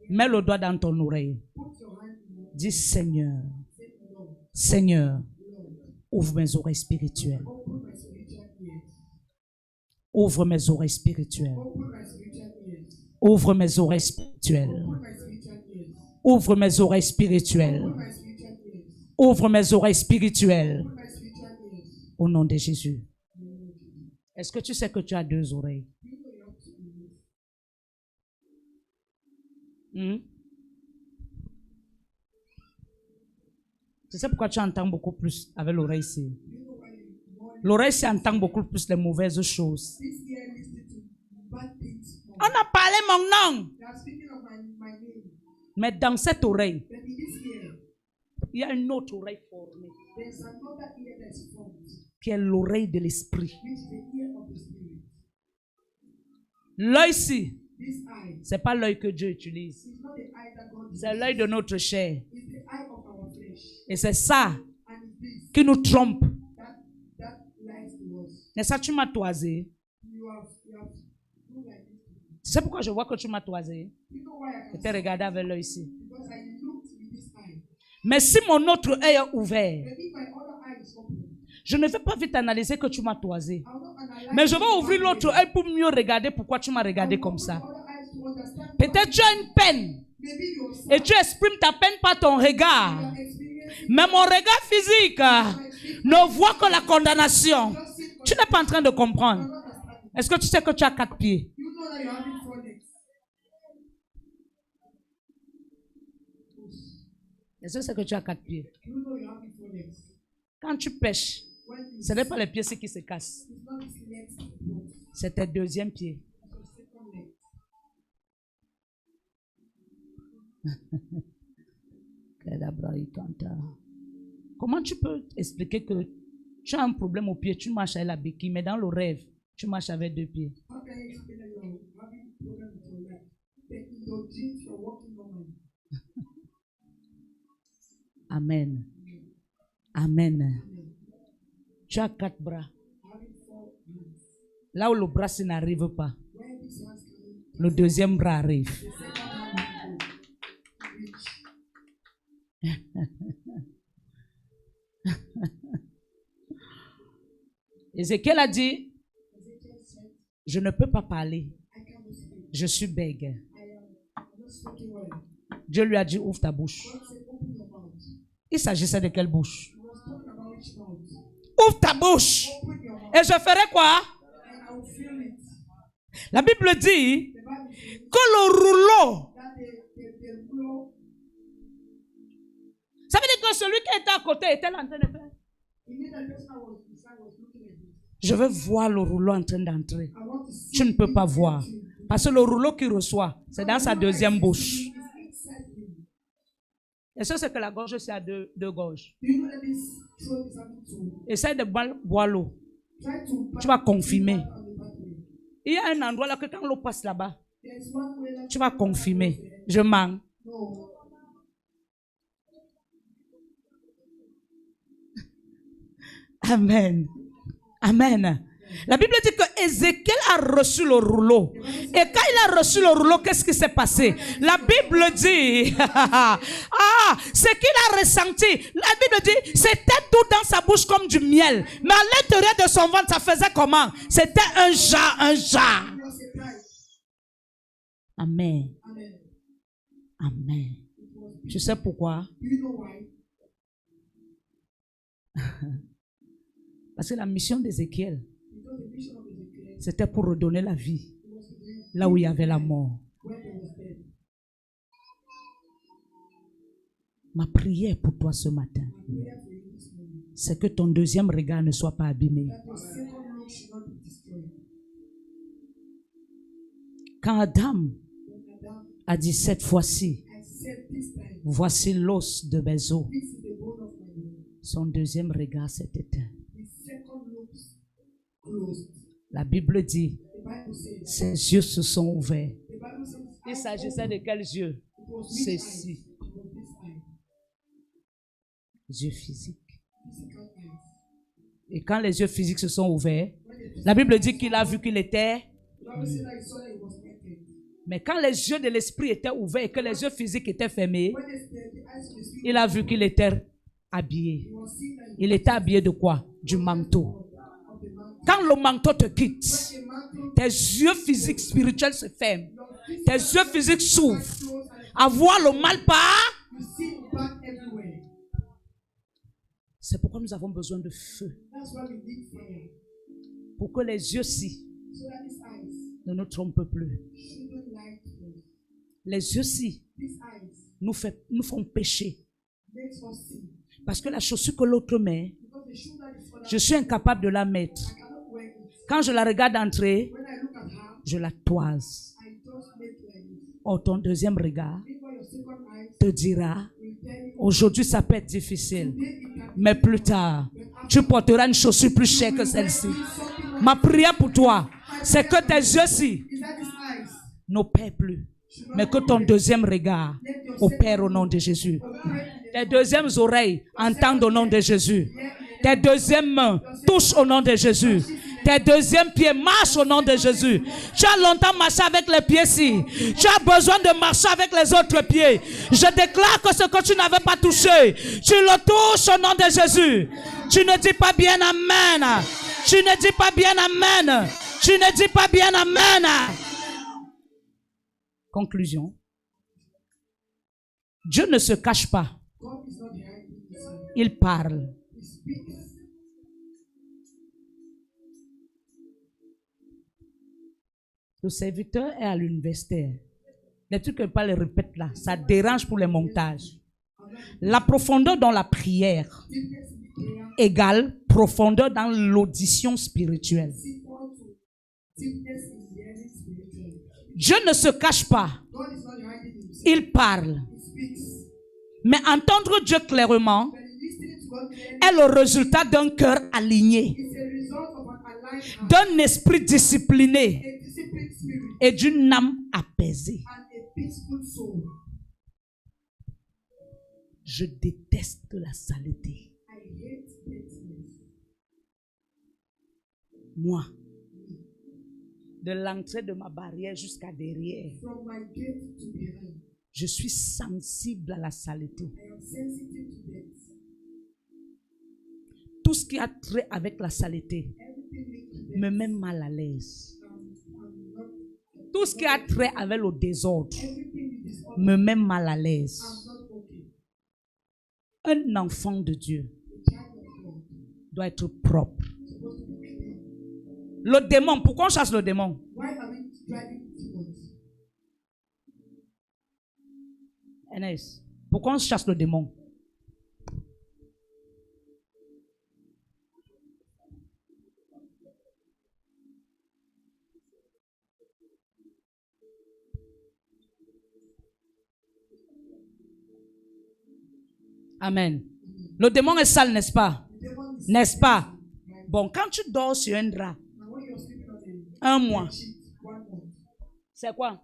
Mets le doigt dans ton oreille. Dis Seigneur, Seigneur, ouvre mes oreilles spirituelles. Ouvre mes oreilles spirituelles. Ouvre mes oreilles spirituelles. Ouvre mes oreilles spirituelles. Ouvre mes oreilles spirituelles. Au nom de Jésus. Est-ce que tu sais que tu as 2 oreilles? Tu sais pourquoi tu entends beaucoup plus avec l'oreille ici? L'oreille ici entend beaucoup plus les mauvaises choses. On a parlé mon nom. Mais dans cette oreille, il y a une autre oreille formée. Qui est l'oreille de l'esprit. L'œil-ci, ce n'est pas l'œil que Dieu utilise. C'est l'œil de notre chair. Et c'est ça qui nous trompe. Mais ça, tu m'as toisé. Tu sais pourquoi je vois que tu m'as toisé? Je t'ai regardé avec l'œil-ci. Mais si mon autre œil est ouvert, je ne vais pas vite analyser que tu m'as toisé. Mais je vais ouvrir l'autre œil pour mieux regarder pourquoi tu m'as regardé comme ça. Peut-être tu as une peine. Et tu exprimes ta peine par ton regard. Mais mon regard physique ne voit que la condamnation. Tu n'es pas en train de comprendre. Est-ce que tu sais que tu as 4 pieds? Est-ce que c'est que tu as 4 pieds? Quand tu pêches, ce n'est pas les pieds qui se cassent. C'est tes 2e pieds. Comment tu peux expliquer que tu as un problème au pied, tu marches avec la béquille, mais dans le rêve, tu marches avec 2 pieds? Amen. Amen. Tu as 4 bras. Là où le bras n'arrive pas, le 2e bras arrive. Ézéchiel a dit, je ne peux pas parler. Je suis bègue. Dieu lui a dit, ouvre ta bouche. Il s'agissait de quelle bouche? Ouvre ta bouche. Et je ferai quoi? La Bible dit que le rouleau, ça veut dire que celui qui était à côté était en train de faire. Je veux voir le rouleau en train d'entrer. Tu ne peux pas voir. Parce que le rouleau qu'il reçoit, c'est dans sa 2e bouche. Est-ce que c'est que la gorge aussi a 2 gorges? Essaye de boire l'eau. Tu vas confirmer. Il y a un endroit là que quand l'eau passe là-bas, tu vas confirmer. Je mens. Amen. Amen. La Bible dit que Ézéchiel a reçu le rouleau. Et quand il a reçu le rouleau, qu'est-ce qui s'est passé? La Bible dit, ce qu'il a ressenti, la Bible dit, c'était tout dans sa bouche comme du miel. Mais à l'intérieur de son ventre, ça faisait comment? C'était un jar. Amen. Amen. Tu sais pourquoi? Parce que la mission d'Ézéchiel, c'était pour redonner la vie là où il y avait la mort. Ma prière pour toi ce matin, c'est que ton deuxième regard ne soit pas abîmé. Quand Adam a dit cette fois-ci, voici l'os de mes os, son deuxième regard s'est éteint. La Bible dit, ses yeux se sont ouverts. Il s'agissait de quels yeux? Ceux-ci. Yeux physiques. Et quand les yeux physiques se sont ouverts, la Bible dit qu'il a vu qu'il était. Mais quand les yeux de l'esprit étaient ouverts et que les yeux physiques étaient fermés, il a vu qu'il était habillé. Il était habillé de quoi? Du manteau. Quand le manteau te quitte, tes yeux physiques spirituels se ferment. Tes yeux physiques s'ouvrent. À voir le mal part. C'est pourquoi nous avons besoin de feu. Pour que les yeux-ci ne nous trompent plus. Les yeux-ci nous font pécher. Parce que la chaussure que l'autre met, je suis incapable de la mettre. Quand je la regarde entrer, je la toise. Oh, ton deuxième regard te dira, aujourd'hui ça peut être difficile, mais plus tard, tu porteras une chaussure plus chère que celle-ci. Ma prière pour toi, c'est que tes yeux-ci n'opèrent plus, mais que ton deuxième regard opère au nom de Jésus. Tes deuxièmes oreilles entendent au nom de Jésus. Tes deuxièmes mains touchent au nom de Jésus. Tes deuxièmes pieds marchent au nom de Jésus. Tu as longtemps marché avec les pieds-ci. Tu as besoin de marcher avec les autres pieds. Je déclare que ce que tu n'avais pas touché, tu le touches au nom de Jésus. Tu ne dis pas bien amen. Tu ne dis pas bien amen. Tu ne dis pas bien amen. Conclusion. Dieu ne se cache pas. Il parle. Le serviteur est à l'université. Les trucs que pas les répète là, ça dérange pour les montages. La profondeur dans la prière égale profondeur dans l'audition spirituelle. Dieu ne se cache pas. Il parle. Mais entendre Dieu clairement est le résultat d'un cœur aligné, d'un esprit discipliné et d'une âme apaisée. Je déteste la saleté. Moi, de l'entrée de ma barrière jusqu'à derrière, je suis sensible à la saleté. Tout ce qui a trait avec la saleté me met mal à l'aise. Tout ce qui a trait avec le désordre me met mal à l'aise. Un enfant de Dieu doit être propre. Le démon, pourquoi on chasse le démon? Enes, pourquoi on chasse le démon? Amen. Le démon est sale, n'est-ce pas? N'est-ce pas? Bon, quand tu dors sur un drap, un mois, c'est quoi?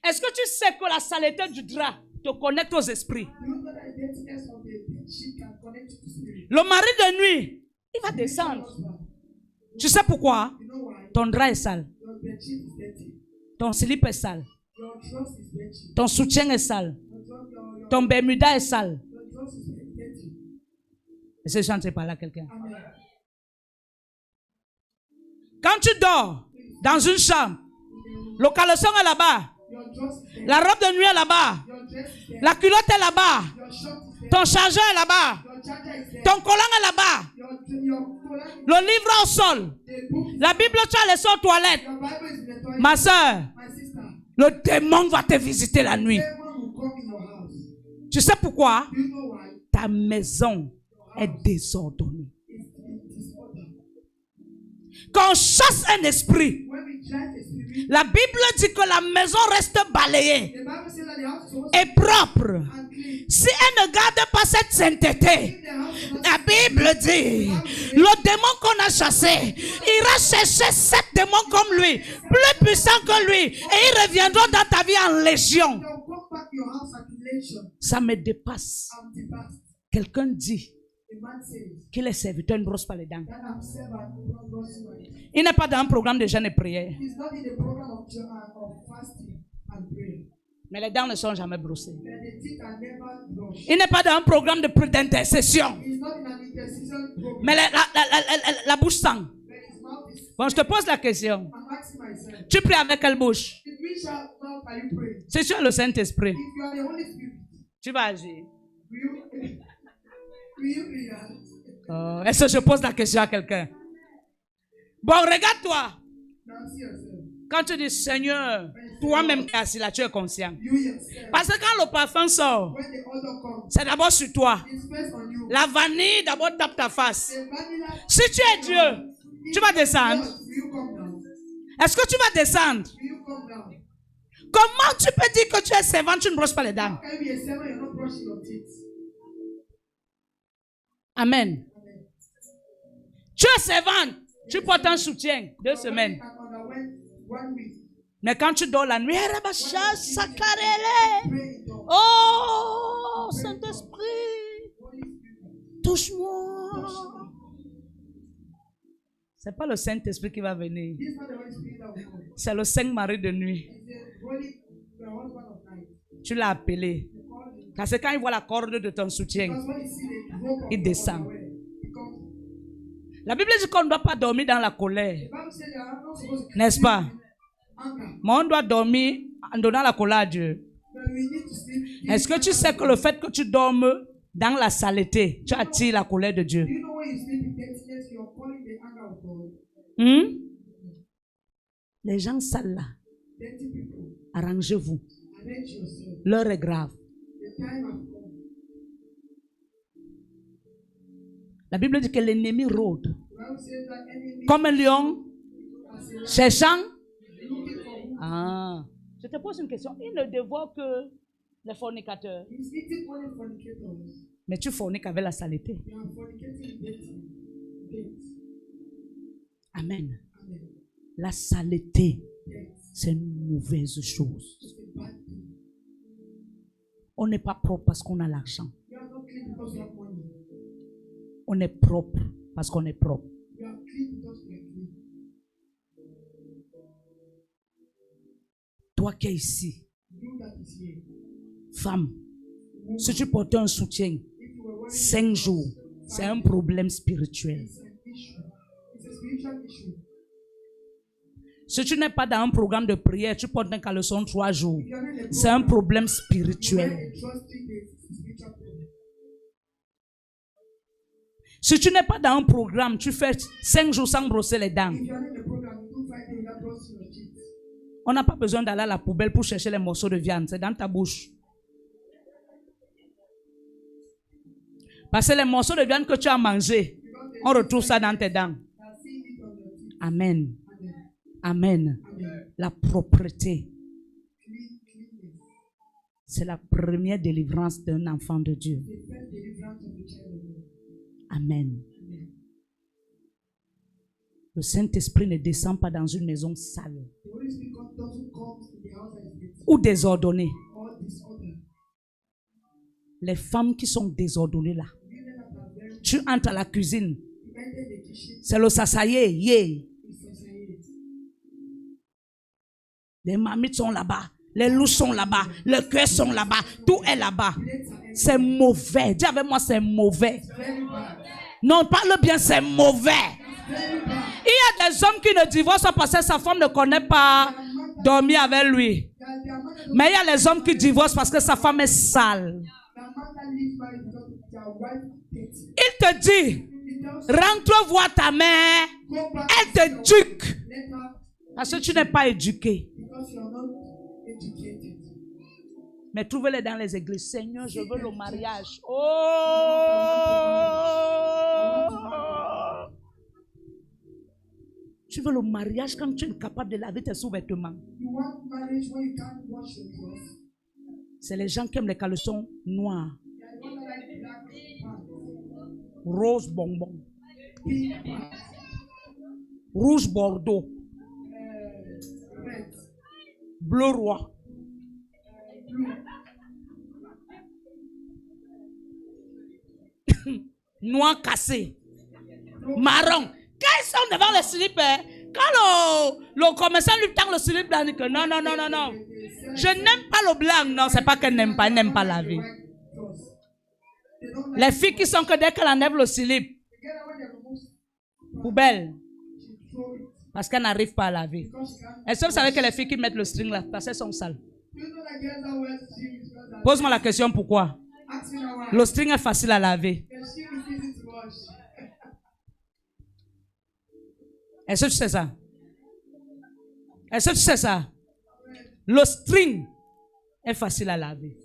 Est-ce que tu sais que la saleté du drap te connecte aux esprits? Le mari de nuit, Il va descendre. Tu sais pourquoi? Ton drap est sale. Ton slip est sale. Ton soutien est sale. Ton bermuda est sale. Est-ce que je chante par là quelqu'un? Quand tu dors dans une chambre, le caleçon est là-bas. La robe de nuit est là-bas. La culotte est là-bas. Ton chargeur est là-bas. Ton collant est là-bas. Le livre est au sol. La Bible, tu as laissé aux toilettes. Ma soeur, le démon va te visiter la nuit. Tu sais pourquoi? Ta maison est désordonnée. Quand on chasse un esprit, la Bible dit que la maison reste balayée et propre. Si elle ne garde pas cette sainteté, la Bible dit, le démon qu'on a chassé ira chercher 7 démons comme lui, plus puissants que lui, et ils reviendront dans ta vie en légion. Ça me dépasse. Quelqu'un dit qu'il est serviteur, ne brosse pas les dents. Il n'est pas dans un programme de jeûne et prière. Mais les dents ne sont jamais brossées. Il n'est pas dans un programme d'intercession. Mais la bouche sent. Bon, je te pose la question. Tu pries avec quelle bouche? Si tu as le Saint-Esprit, tu vas agir. Est-ce que je pose la question à quelqu'un? Bon, regarde-toi. Quand tu dis Seigneur, toi-même qui es assis là, tu es conscient. Parce que quand le parfum sort, c'est d'abord sur toi. La vanille d'abord tape ta face. Si tu es Dieu, tu vas descendre. Est-ce que tu vas descendre? Comment tu peux dire que tu es servant, tu ne brosses pas les dents? Amen. Tu es servante, tu portes un soutien 2 semaines. Mais quand tu dors la nuit, oh, Saint-Esprit, touche-moi. Ce n'est pas le Saint-Esprit qui va venir. C'est le Saint-Marie de nuit. Tu l'as appelé. Parce que quand il voit la corde de ton soutien, il descend. La Bible dit qu'on ne doit pas dormir dans la colère. N'est-ce pas? Mais on doit dormir en donnant la colère à Dieu. Est-ce que tu sais que le fait que tu dormes dans la saleté, tu attires la colère de Dieu? Les gens sales là, arrangez-vous. L'heure est grave. La Bible dit que l'ennemi rôde comme un lion cherchant. Je te pose une question. Il ne dévore que les fornicateurs. Mais tu forniques avec la saleté. Amen. La saleté, c'est une mauvaise chose. On n'est pas propre parce qu'on a l'argent. On est propre parce qu'on est propre. Toi qui es ici, femme, si tu portes un soutien 5 jours, c'est un problème spirituel. Si tu n'es pas dans un programme de prière, tu portes un caleçon 3 jours, c'est un problème spirituel. Si tu n'es pas dans un programme, tu fais 5 jours sans brosser les dents. On n'a pas besoin d'aller à la poubelle pour chercher les morceaux de viande. C'est dans ta bouche. Parce que les morceaux de viande que tu as mangés, on retrouve ça dans tes dents. Amen. Amen. La propreté, c'est la première délivrance d'un enfant de Dieu. Amen. Le Saint-Esprit ne descend pas dans une maison sale ou désordonnée. Les femmes qui sont désordonnées là, tu entres à la cuisine, C'est le sasaye, yeah. Les mamites sont là-bas. Les loups sont là-bas. Les cœurs sont là-bas. Tout est là-bas. C'est mauvais. Dis avec moi, c'est mauvais. Non, parle bien, c'est mauvais. Il y a des hommes qui ne divorcent pas parce que sa femme ne connaît pas dormir avec lui. Mais il y a les hommes qui divorcent parce que sa femme est sale. Il te dit, rentre voir ta mère. Elle t'éduque. Parce que tu n'es pas éduqué. Mais trouvez-les dans les églises. Seigneur, je veux le mariage. Oh! Tu veux le mariage quand tu es incapable de laver tes sous-vêtements. C'est les gens qui aiment les caleçons noirs. Rose bonbon. Rouge bordeaux. Bleu roi. Noir cassé. Marron. Quand ils sont devant le slip, quand le commerçant lui tend le slip, il dit que non. Je n'aime pas le blanc. Non, c'est pas qu'elle n'aime pas, elle n'aime pas la vie. Les filles qui sont que dès qu'elle enlève le slip, poubelle. Parce qu'elle n'arrive pas à laver. Est-ce que vous savez que les filles qui mettent le string là, parce qu'elles sont sales? Pose-moi la question pourquoi. Le string est facile à laver. Est-ce que tu sais ça? Est-ce que tu sais ça? Le string est facile à laver.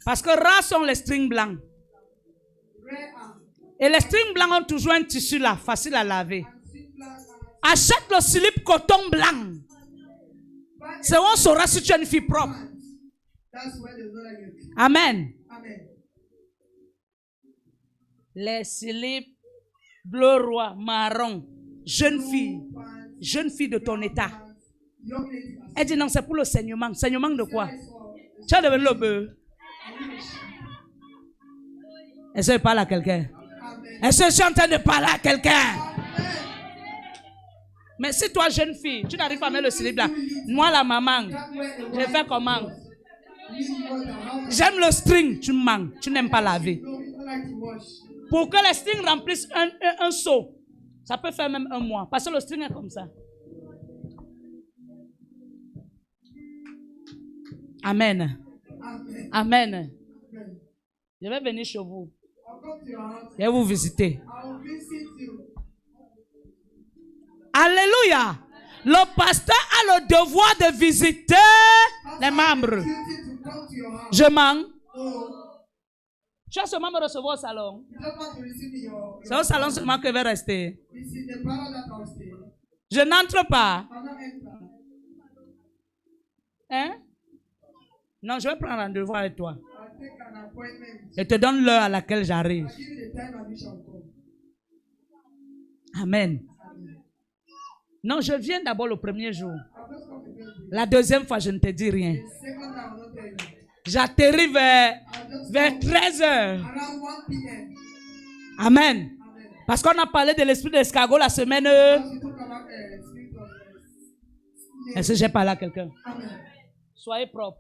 Parce que rares sont les strings blancs. Et les strings blancs ont toujours un tissu là, facile à laver. Achète le slip coton blanc. C'est où on saura si tu es une fille propre. Amen. Les slips bleu roi, marron. Jeune fille de ton état. Elle dit non, c'est pour le saignement. Saignement de quoi? Tu as devenu le bœuf. Est-ce que je parle à quelqu'un? Est-ce que je suis en train de parler à quelqu'un? Mais si toi, jeune fille, tu n'arrives pas à mettre le slip là, moi la maman, je fais comment? J'aime le string, tu me manques, tu n'aimes pas laver. Pour que les strings remplissent un seau, ça peut faire même un mois, parce que le string est comme ça. Amen. Amen. Je vais venir chez vous. Je vais vous visiter. Alléluia. Le pasteur a le devoir de visiter les membres. Je mens. Tu as seulement me recevoir au salon. C'est au salon seulement que je vais rester. Je n'entre pas. Hein? Non, je vais prendre rendez-vous avec toi. Je te donne l'heure à laquelle j'arrive. Amen. Non, je viens d'abord le premier jour. La deuxième fois, je ne te dis rien. J'atterris vers 13h. Amen. Parce qu'on a parlé de l'esprit d'escargot la semaine. Est-ce que j'ai parlé à quelqu'un? Soyez propre.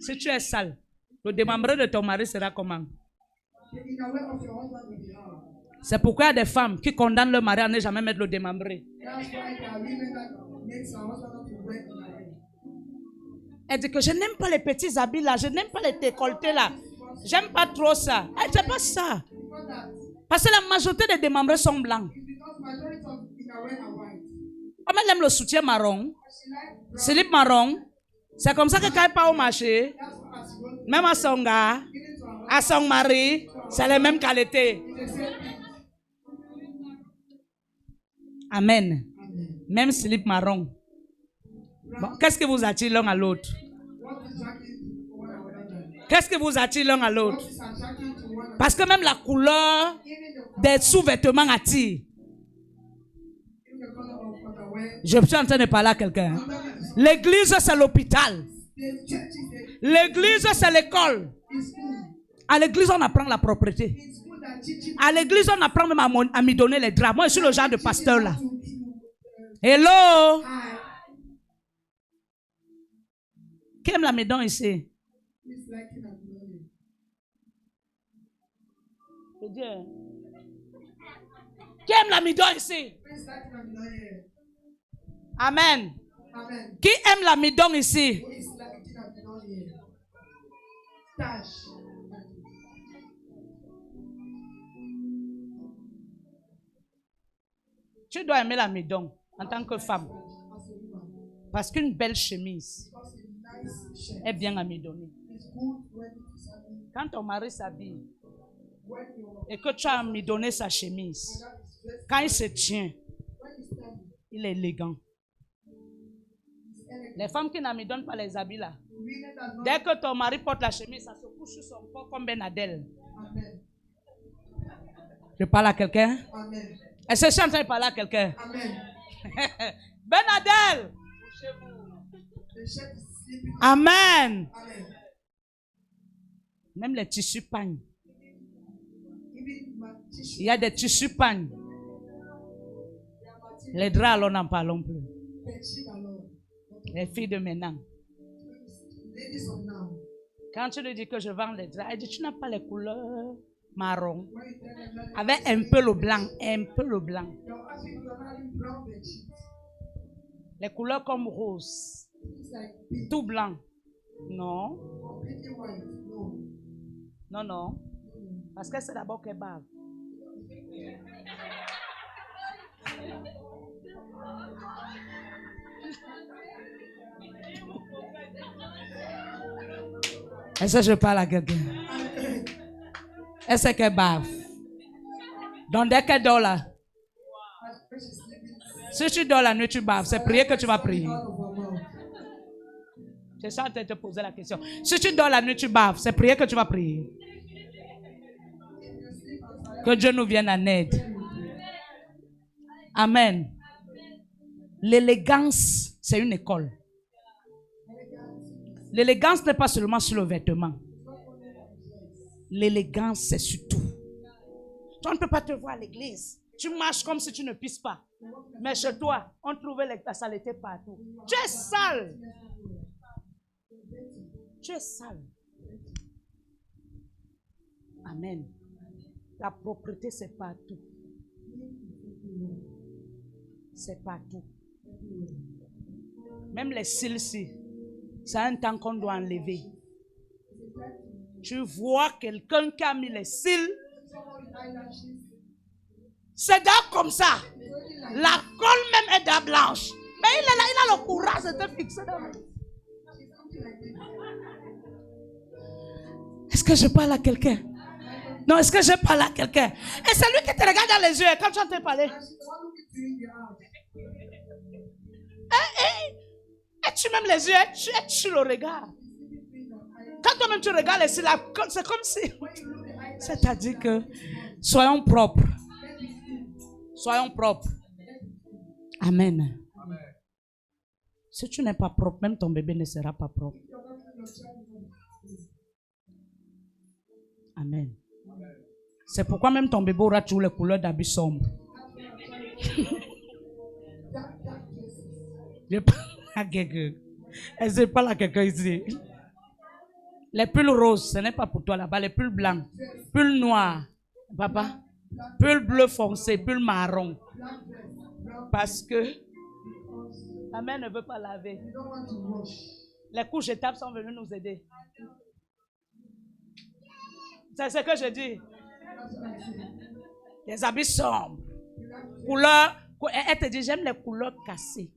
Si tu es sale, le démembré de ton mari sera comment? C'est pourquoi il y a des femmes qui condamnent leur mari à ne jamais mettre le démembré. Elle dit que je n'aime pas les petits habits là, je n'aime pas les décolletés là. J'aime pas trop ça. Elle dit pas ça. Parce que la majorité des démembrés sont blancs. Comme elle aime le soutien marron, slip marron, c'est comme ça que quand elle part au marché, même à son gars, à son mari, c'est les mêmes qualités. Amen. Même slip marron. Bon, qu'est-ce que vous attire l'un à l'autre? Qu'est-ce que vous attire l'un à l'autre? Parce que même la couleur des sous-vêtements attire. Je suis en train de parler à quelqu'un. L'église, c'est l'hôpital. L'église, c'est l'école. À l'église, on apprend la propreté. À l'église, on apprend même à me donner les draps. Moi, je suis le genre de pasteur là. Hello? Qui aime la médaille ici? Qui aime la midon ici? Amen. Qui aime la midon ici? Tu dois aimer la midon en tant que femme. Parce qu'une belle chemise est bien amidonnée. Quand ton mari s'habille et que tu as amidonné sa chemise, quand il se tient, il est élégant. Les femmes qui n'amidonnent pas les habits là, dès que ton mari porte la chemise, ça se couche sur son corps comme Ben Adèle. Je parle à quelqu'un? Est-ce que je suis en train de parler à quelqu'un? Ben Adèle! Amen. Même les tissus pagnes. Il y a des tissus pagnes. Les draps, alors n'en parlons plus. Les filles de maintenant. Quand tu lui dis que je vends les draps, elle dit tu n'as pas les couleurs marron. Avec un peu le blanc. Un peu le blanc. Les couleurs comme rose. Tout blanc. Non. Non, non. Parce que c'est d'abord qu'elle bave. Est-ce que je parle à quelqu'un? Est-ce qu'elle bave? Donc dès qu'elle dort là. Si tu dors la nuit, tu baves. C'est prier que tu vas prier. C'est ça de te poser la question. Si tu dors la nuit, tu baves. C'est prier que tu vas prier. Que Dieu nous vienne en aide. Amen. L'élégance, c'est une école. L'élégance n'est pas seulement sur le vêtement. L'élégance, c'est sur tout. Tu ne peux pas te voir à l'église. Tu marches comme si tu ne pisses pas. Mais chez toi, on trouvait la saleté partout. Tu es sale. Tu es sale. Amen. La propreté, c'est partout. C'est partout. Même les cils-ci, c'est un temps qu'on doit enlever. Tu vois quelqu'un qui a mis les cils. C'est d'art comme ça. La colle même est d'art blanche. Mais il a le courage de te fixer dans le... Est-ce que je parle à quelqu'un? Non, est-ce que je parle à quelqu'un? Et c'est lui qui te regarde dans les yeux quand tu entends parler. Et tu même les yeux, tu le regardes. Quand toi-même tu regardes les cils, c'est comme si... C'est-à-dire que soyons propres. Soyons propres. Amen. Si tu n'es pas propre, même ton bébé ne sera pas propre. Amen. C'est pourquoi même ton bébé aura toujours les couleurs d'habits sombres. Je parle à quelqu'un. Je parle à quelqu'un ici. Les pulls roses, ce n'est pas pour toi là-bas. Les pulls blancs, pulls noirs, papa, pulls bleu foncé, pulls marron. Parce que la mère ne veut pas laver. Les couches jetables sont venues nous aider. C'est ce que je dis. Les habits sombres. Couleurs. Elle te dit, j'aime les couleurs cassées.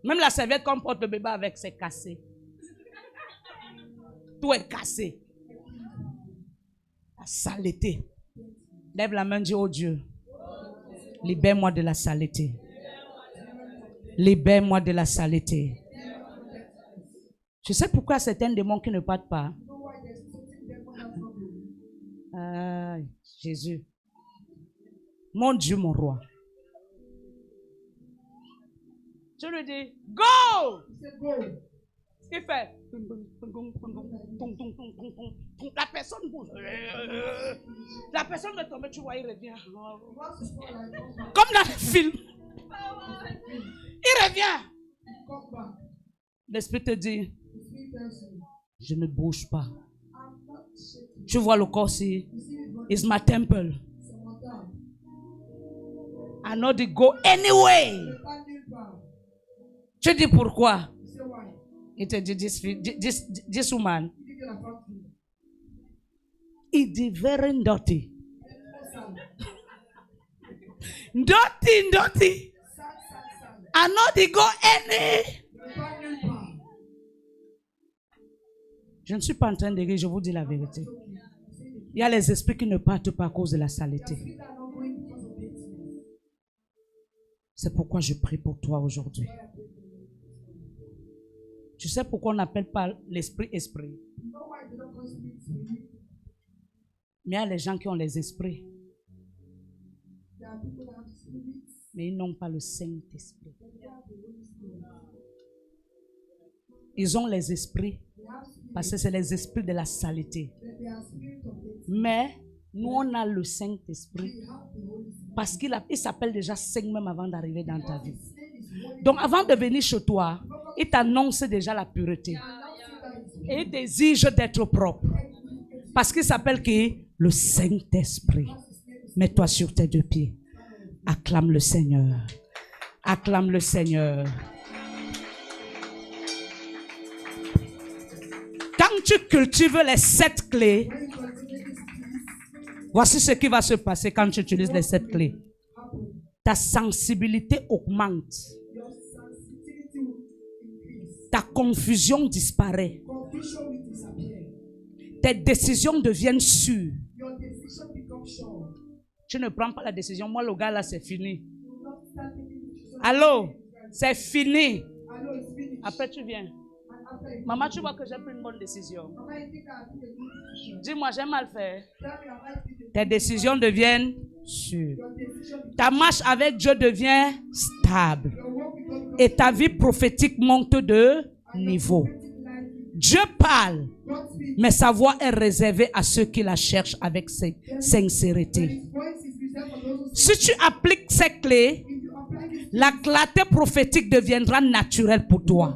Même la serviette qu'on porte le bébé avec, c'est cassé. Tout est cassé. La saleté. Lève la main, dis, oh Dieu, libère-moi de la saleté. Libère-moi de la saleté. Je sais pourquoi certains démons qui ne partent pas. Ah, Jésus. Mon Dieu, mon roi. Tu lui dis, go! Il fait. La personne bouge. La personne veut tomber, tu vois, il revient. Comme dans le film. Il revient. L'esprit te dit, je ne bouge pas. Tu vois le corps ici. It's my temple. I know to go anyway. Tu dis pourquoi? Il te dit, this woman. Il dit, very dirty. Dirty. I know to go any. Je ne suis pas en train de rire, je vous dis la vérité. Il y a les esprits qui ne partent pas à cause de la saleté. C'est pourquoi je prie pour toi aujourd'hui. Tu sais pourquoi on n'appelle pas l'esprit esprit? Mais il y a les gens qui ont les esprits. Mais ils n'ont pas le Saint-Esprit. Ils ont les esprits parce que c'est les esprits de la saleté. Mais nous, on a le Saint-Esprit parce qu'il s'appelle déjà Saint même avant d'arriver dans ta vie. Donc avant de venir chez toi, il t'annonce déjà la pureté. Et il t'exige d'être propre. Parce qu'il s'appelle qui? Le Saint-Esprit. Mets-toi sur tes deux pieds. Acclame le Seigneur. Acclame le Seigneur. Quand tu cultives les 7 clés, voici ce qui va se passer quand tu utilises les 7 clés. Ta sensibilité augmente. Ta confusion disparaît. Tes décisions deviennent sûres. Tu ne prends pas la décision. Moi, le gars là, c'est fini. Allô? C'est fini. Après, tu viens. Maman, tu vois que j'ai pris une bonne décision. Dis-moi, j'ai mal fait. Tes décisions deviennent sûres. Ta marche avec Dieu devient stable. Et ta vie prophétique monte de niveau. Dieu parle, mais sa voix est réservée à ceux qui la cherchent avec sincérité. Si tu appliques ces clés, la clarté prophétique deviendra naturelle pour toi.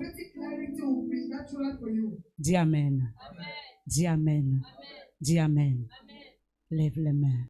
Dis Amen. Dis Amen. Dis Amen. Lève les mains.